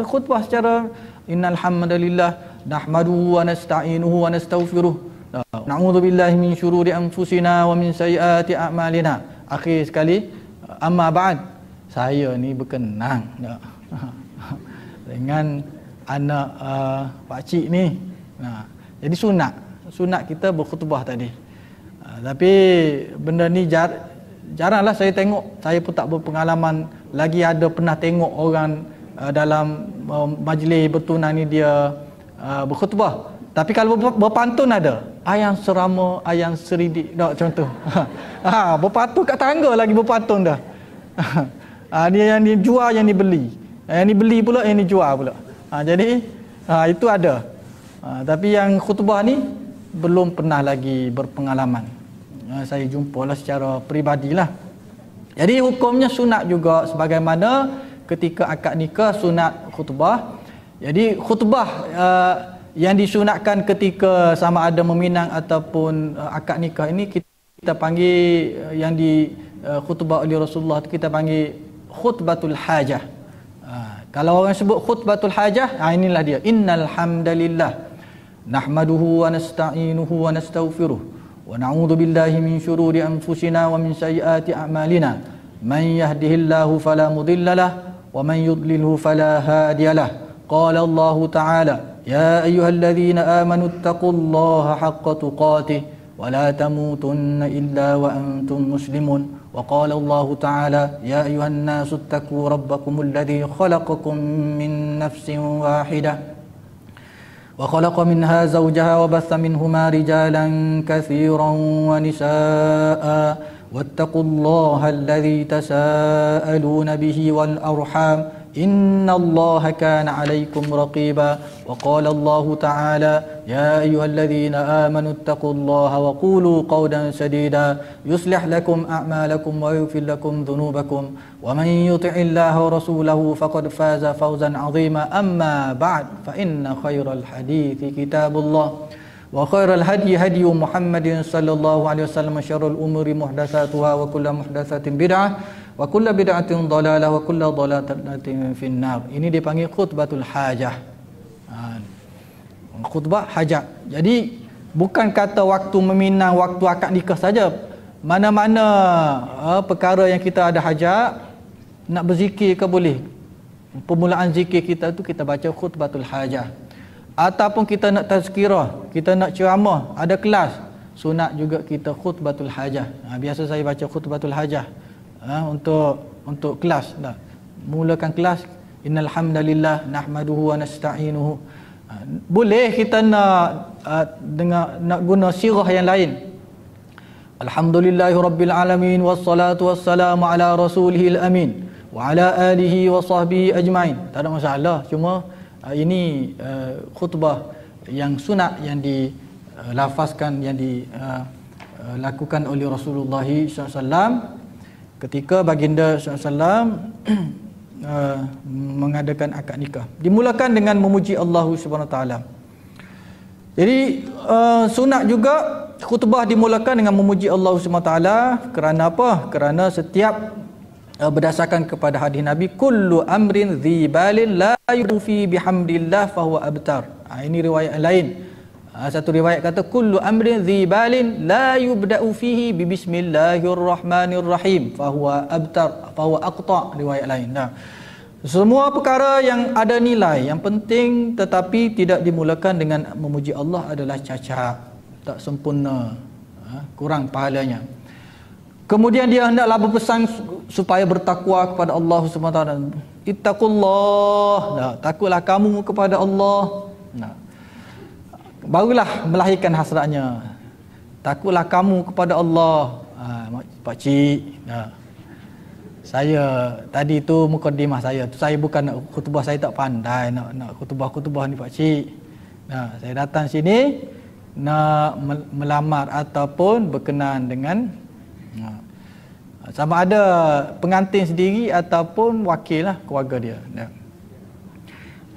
Khutbah secara innal hamdalillah nahmaduhu wa nasta'inuhu wa nastaghfiruh. Na'udzubillahi min syururi anfusina wa min sayyiati a'malina. Akhir sekali, amma ba'd. Saya ni berkenang dengan anak pak cik ni. Jadi sunat kita berkhutbah tadi. Tapi benda ni jaranglah saya tengok. Saya pun tak berpengalaman lagi ada pernah tengok orang dalam majlis bertunang ni dia berkhutbah. Tapi kalau berpantun ada. Ayang serama, ayang seridik, tak macam tu. Berpantun kat tangga lagi berpantun dah. Dia yang dijual, yang dibeli. Yang dibeli pula, yang dijual pula. Jadi itu ada. Tapi yang khutbah ni belum pernah lagi berpengalaman. Saya jumpalah secara peribadilah. Jadi hukumnya sunat juga sebagaimana ketika akad nikah sunat khutbah. Jadi khutbah yang disunatkan ketika sama ada meminang ataupun akad nikah ini kita panggil yang di khutbah oleh Rasulullah kita panggil khutbatul hajah. Kalau orang sebut khutbatul hajah, inilah dia. Innal hamdalillah nahmaduhu wa nasta'inuhu wa nastaghfiruh wa na'udzu billahi min syururi anfusina wa min sayyiati a'malina. Man yahdihillahu fala mudilla lahu wa man yudlilhu fala hadiya lahu. Qala Allah Ta'ala ya ayyuhalladzina amanu taqullaha haqqa tuqatih wa la tamutunna illa wa antum muslimun. وقال الله تعالى يا أيها الناس اتقوا ربكم الذي خلقكم من نفس واحدة وخلق منها زوجها وبث منهما رجالا كثيرا ونساء واتقوا الله الذي تساءلون به والأرحام إن الله كان عليكم رقيبا وقال الله تعالى يا أيها الذين آمنوا اتقوا الله وقولوا قولا سديدا يصلح لكم أعمالكم ويغفر لكم ذنوبكم ومن يطع الله ورسوله فقد فاز فوزا عظيما أما بعد فإن خير الحديث كتاب الله وخير الهدي هدي محمد صلى الله عليه وسلم شر الأمور محدثاتها وكل محدثة بدعة wa kullu bid'atin dhalalah wa kullu dhalalatin finnar. Ini dipanggil khutbatul hajah. Khutbah hajat. Jadi bukan kata waktu meminang, waktu akad nikah saja. Mana-mana perkara yang kita ada hajat, nak berzikir ke boleh. Permulaan zikir kita tu kita baca khutbatul hajah. Ataupun kita nak tazkirah, kita nak ceramah, ada kelas, sunat juga kita khutbatul hajah. Biasa saya baca khutbatul hajah. Untuk kelas dah. Mulakan kelas innal hamdalillah nahmaduhu wa nasta'inuhu. Boleh kita nak nak guna sirah yang lain. Alhamdulillahirabbil alamin wassalatu wassalamu ala rasulihil amin wa ala alihi wa sahbihi ajmain. Tak ada masalah, cuma ini khutbah yang sunat yang dilafazkan, yang dilakukan oleh Rasulullah SAW ketika baginda SAW mengadakan akad nikah. Dimulakan dengan memuji Allah SWT. Jadi sunat juga khutbah dimulakan dengan memuji Allah SWT. Kerana apa? Kerana setiap berdasarkan kepada hadis Nabi, kullu amrin dhi balin la yufi bihamdillah fahuwa abtar. Ini riwayat lain. Satu riwayat kata kullu amrin dhi balin la yubda'u fihi bi bismillahirrahmanirrahim fahuwa abtar, fahuwa aqta, riwayat lain. Semua perkara yang ada nilai, yang penting tetapi tidak dimulakan dengan memuji Allah adalah cacat, tak sempurna, kurang pahalanya. Kemudian dia hendaklah berpesan supaya bertakwa kepada Allah SWT. Ittaqullah, takutlah kamu kepada Allah. Barulah melahirkan hasratnya. Takutlah kamu kepada Allah. Pakcik, saya tadi tu mukadimah saya tu, saya bukan nak khutbah, saya tak pandai nak khutbah ni pakcik. Saya datang sini nak melamar ataupun berkenan dengan sama ada pengantin sendiri ataupun wakil lah keluarga dia.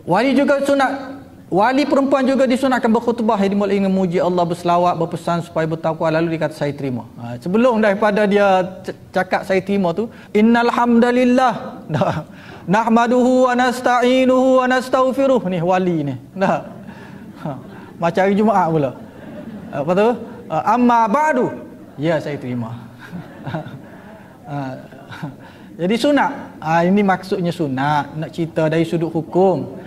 Wali juga sunat, wali perempuan juga disunatkan berkhutbah dimulai dengan memuji Allah, berselawat, berpesan supaya bertakwa, lalu dia kata saya terima. Sebelum daripada dia cakap saya terima tu, innal hamdalillah. Nahmaduhu wa nasta'inuhu wa nastaghfiruh. Ni wali ni. Dah. Macam hari Jumaat pula. Apa tu? Amma ba'du. Ya, saya terima. Jadi sunat. Ini maksudnya sunat. Nak cerita dari sudut hukum.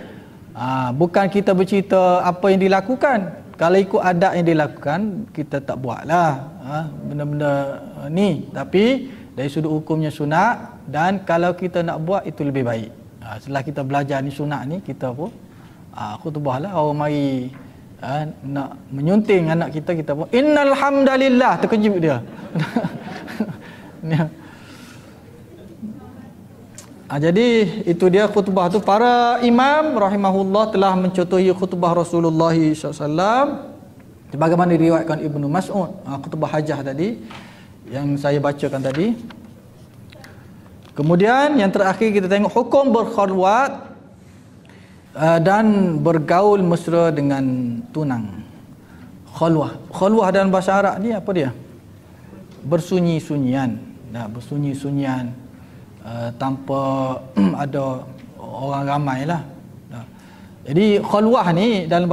Bukan kita bercerita apa yang dilakukan. Kalau ikut adat yang dilakukan, kita tak buatlah benda-benda ni. Tapi dari sudut hukumnya sunat, dan kalau kita nak buat itu lebih baik. Setelah kita belajar ni sunat ni, kita pun khutbah lah. Orang mari nak menyunting anak kita, kita pun innal hamdalillah, terkejut dia. Jadi itu dia khutbah tu. Para imam rahimahullah telah mencontohi khutbah Rasulullah SAW sebagaimana diriwayatkan Ibnu Mas'ud, khutbah hajah tadi yang saya bacakan tadi. Kemudian yang terakhir kita tengok hukum berkhulwat dan bergaul mesra dengan tunang. Khulwah dalam bahasa Arab ni apa dia? Bersunyi-sunyian. Bersunyi-sunyian tanpa ada orang ramai lah. Jadi khulwah ni dalam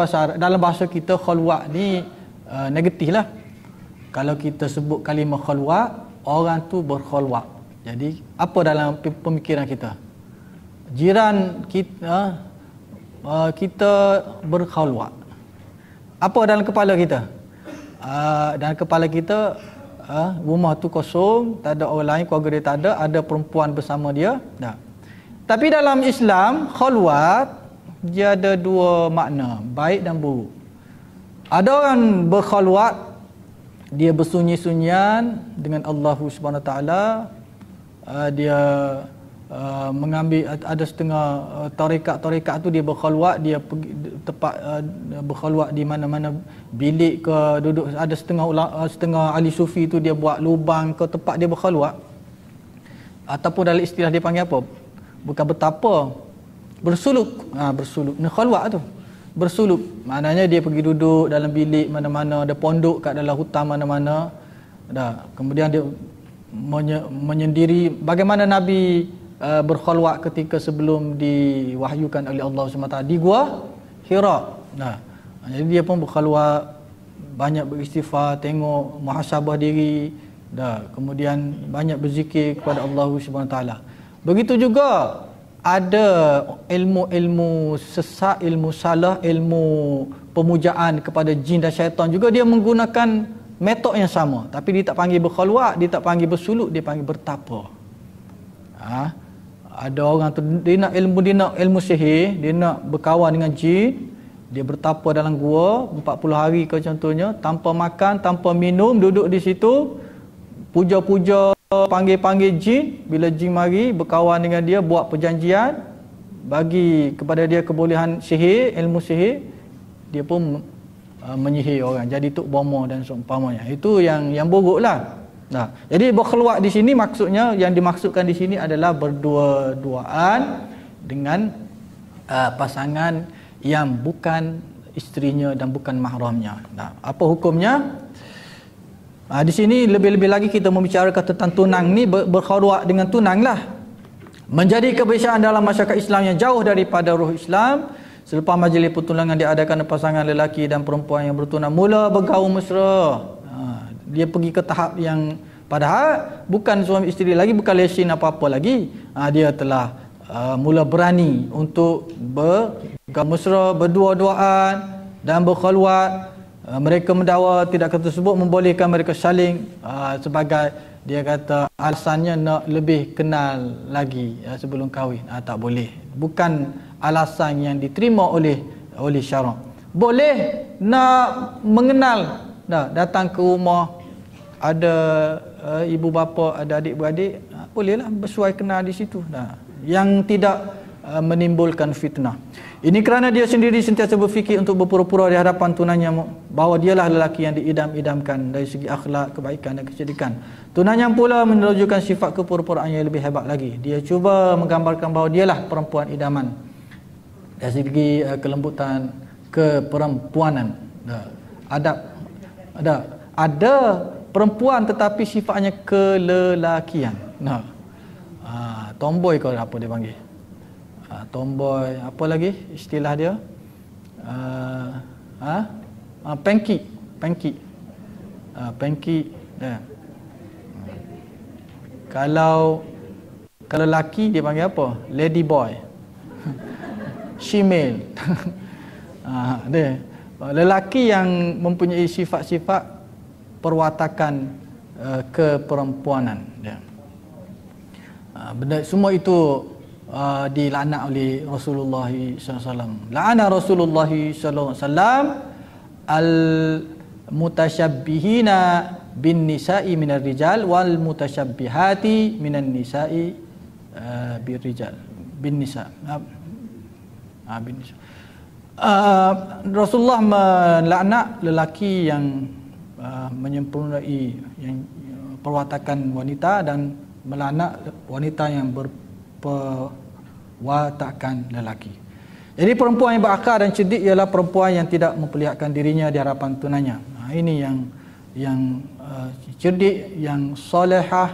bahasa kita, khulwah ni negatif lah. Kalau kita sebut kalimah khulwah, orang tu berkhulwah. Jadi apa dalam pemikiran kita? Jiran kita kita berkhulwah. Apa dalam kepala kita? Dalam kepala kita rumah tu kosong, tak ada orang lain, keluarga dia tak ada perempuan bersama dia. Tapi dalam Islam, khulwat dia ada dua makna, baik dan buruk. Ada orang berkhulwat, dia bersunyi-sunyian dengan Allah Subhanahu Taala. Dia mengambil, ada setengah tarekat tu dia berkhulwat, dia pergi tempat berkhulwat di mana-mana, bilik ke, duduk. Ada setengah ahli sufi tu dia buat lubang ke tempat dia berkhulwat, ataupun dalam istilah dia panggil apa, bukan betapa, bersuluk. Bersuluk ni khulwat tu, bersuluk maknanya dia pergi duduk dalam bilik mana-mana, ada pondok kat dalam hutan mana-mana. Kemudian dia menyendiri. Bagaimana Nabi berkhulwat ketika sebelum diwahyukan oleh Allah SWT di Gua Hira. Jadi dia pun berkhulwat, banyak beristighfar, tengok, muhasabah diri, kemudian banyak berzikir kepada Allah SWT. Begitu juga ada ilmu-ilmu sesat, ilmu salah, ilmu pemujaan kepada jin dan syaitan juga, dia menggunakan metod yang sama, tapi dia tak panggil berkhulwat, dia tak panggil bersuluk, dia panggil bertapa. Ada orang tu dia nak ilmu sihir, dia nak berkawan dengan jin, dia bertapa dalam gua 40 hari ke contohnya, tanpa makan, tanpa minum, duduk di situ, puja-puja, panggil-panggil jin. Bila jin mari berkawan dengan dia, buat perjanjian, bagi kepada dia kebolehan sihir, ilmu sihir, dia pun menyihir orang, jadi tok bomo dan seumpamanya. Itu yang buruklah. Jadi berkhulwat di sini maksudnya, yang dimaksudkan di sini adalah berdua-duaan dengan pasangan yang bukan isterinya dan bukan mahramnya. Apa hukumnya? Di sini lebih-lebih lagi kita membicarakan tentang tunang ni, berkhulwat dengan tunang lah. Menjadi kebiasaan dalam masyarakat Islam yang jauh daripada ruh Islam. Selepas majlis pertunangan diadakan pasangan lelaki dan perempuan yang bertunang mula bergaul mesra. Dia pergi ke tahap yang padahal bukan suami isteri lagi, bukan lesen apa-apa lagi. Dia telah mula berani untuk bergaul mesra, berdua-duaan dan berkhulwat. Mereka mendakwa tindakan tersebut membolehkan mereka saling sebagai, dia kata alasannya nak lebih kenal lagi sebelum kahwin. Tak boleh. Bukan alasan yang diterima oleh syarak. Boleh nak mengenal, datang ke rumah, ada ibu bapa, ada adik-beradik, bolehlah bersuai kenal di situ. Yang tidak menimbulkan fitnah. Ini kerana dia sendiri sentiasa berfikir untuk berpura-pura di hadapan tunannya bahawa dialah lelaki yang diidam-idamkan dari segi akhlak, kebaikan dan kecerdikan. Tunannya pula menunjukkan sifat kepura-puraan yang lebih hebat lagi. Dia cuba menggambarkan bahawa dialah perempuan idaman. dari segi kelembutan, keperempuanan. Ada perempuan tetapi sifatnya kelelakian. Tomboy kau apa dia panggil? Tomboy, apa lagi istilah dia? Panky. Kalau lelaki dia panggil apa? Lady boy. Shemale. Dia lelaki yang mempunyai sifat-sifat perwatakan keperempuanan dia. Benda semua itu dilaknat oleh Rasulullah SAW. La'ana Rasulullah SAW al-mutasyabbihina bin nisa'i minar rijal wal mutasyabbihati minan nisa'i bir rijal bin nisa'. Bin nisa'. Rasulullah melaknat lelaki yang menyempurnai yang perwatakan wanita dan melaknat wanita yang berperwatakan lelaki. Jadi perempuan yang berakal dan cerdik ialah perempuan yang tidak memperlihatkan dirinya di hadapan tunanya. Ini yang cerdik, yang solehah.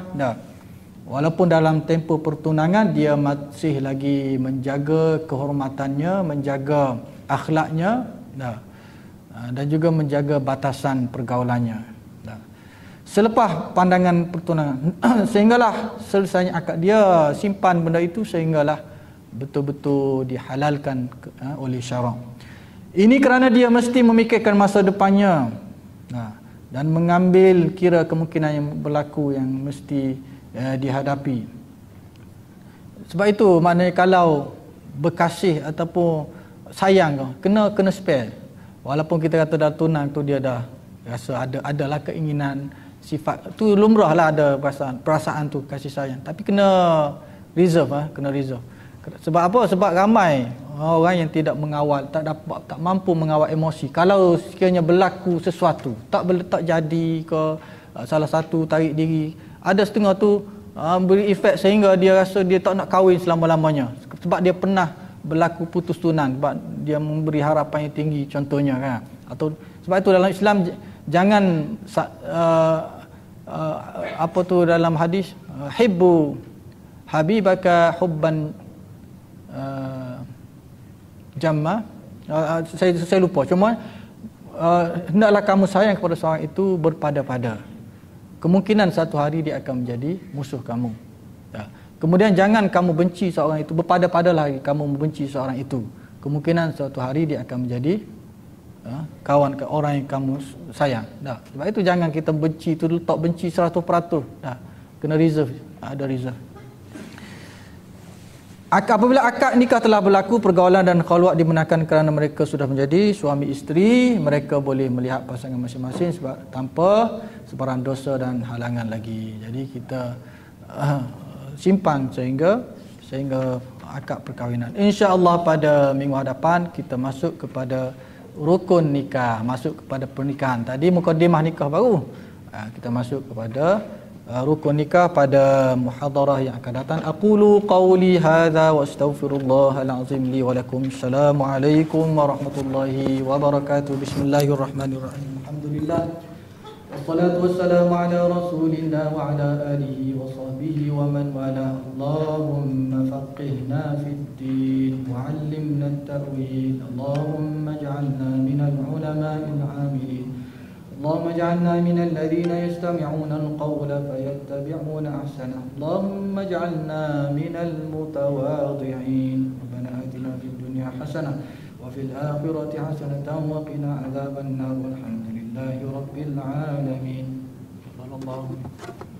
Walaupun dalam tempoh pertunangan dia masih lagi menjaga kehormatannya, menjaga akhlaknya, dan juga menjaga batasan pergaulannya. Selepas pandangan pertunangan sehinggalah selesainya akad, dia simpan benda itu sehinggalah betul-betul dihalalkan oleh syarak. Ini kerana dia mesti memikirkan masa depannya dan mengambil kira kemungkinan yang berlaku yang mesti dihadapi. Sebab itu maknanya kalau berkasih ataupun sayang kena spare. Walaupun kita kata dah tunang tu dia dah rasa adalah keinginan, sifat tu lumrahlah ada perasaan tu kasih sayang, tapi kena reserve. Sebab apa? Sebab ramai orang yang tidak mengawal, tak mampu mengawal emosi. Kalau sekiranya berlaku sesuatu tak jadi ke salah satu tarik diri, ada setengah tu beri efek sehingga dia rasa dia tak nak kahwin selama-lamanya sebab dia pernah berlaku putus tunang, sebab dia memberi harapan yang tinggi contohnya kan. Atau sebab itu dalam Islam jangan apa tu dalam hadis, hibbu habibaka hubban jamma, saya lupa, cuma hendaklah kamu sayang kepada seorang itu berpada-pada. Kemungkinan satu hari dia akan menjadi musuh kamu. Kemudian jangan kamu benci seorang itu, berpada-padalah kamu membenci seorang itu. Kemungkinan suatu hari dia akan menjadi kawan orang yang kamu sayang. Sebab itu jangan kita benci itu tak benci 100%. Kena reserve, ada reserve. Apabila akad nikah telah berlaku, pergaulan dan khalwat dibenarkan kerana mereka sudah menjadi suami isteri. Mereka boleh melihat pasangan masing-masing sebab tanpa sebarang dosa dan halangan lagi. Jadi kita simpan sehingga akad perkahwinan. InsyaAllah pada minggu hadapan kita masuk kepada rukun nikah, masuk kepada pernikahan. Tadi mukadimah nikah baru, kita masuk kepada rukun nikah pada muhadarah yang akan datang. Aqulu qawli hadza wa astaghfirullahal azim li wa lakum. Assalamualaikum warahmatullahi wabarakatuh. Bismillahirrahmanirrahim. Alhamdulillah. Wassalatu wassalamu ala rasulillah wa ala alihi wa sahbihi wa man wala. Allahumma faqihna fid din wa 'allimna at-ta'wil. Allahumma ij'alna minal ulama'il 'amilin. اللهم اجعلنا من الذين يستمعون القول فيتبعون احسنه. اللهم اجعلنا من المتواضعين. ربنا آتنا في الدنيا حسنه وفي الآخرة حسنة وقنا عذاب النار. والحمد لله رب العالمين. صلى الله عليه وسلم.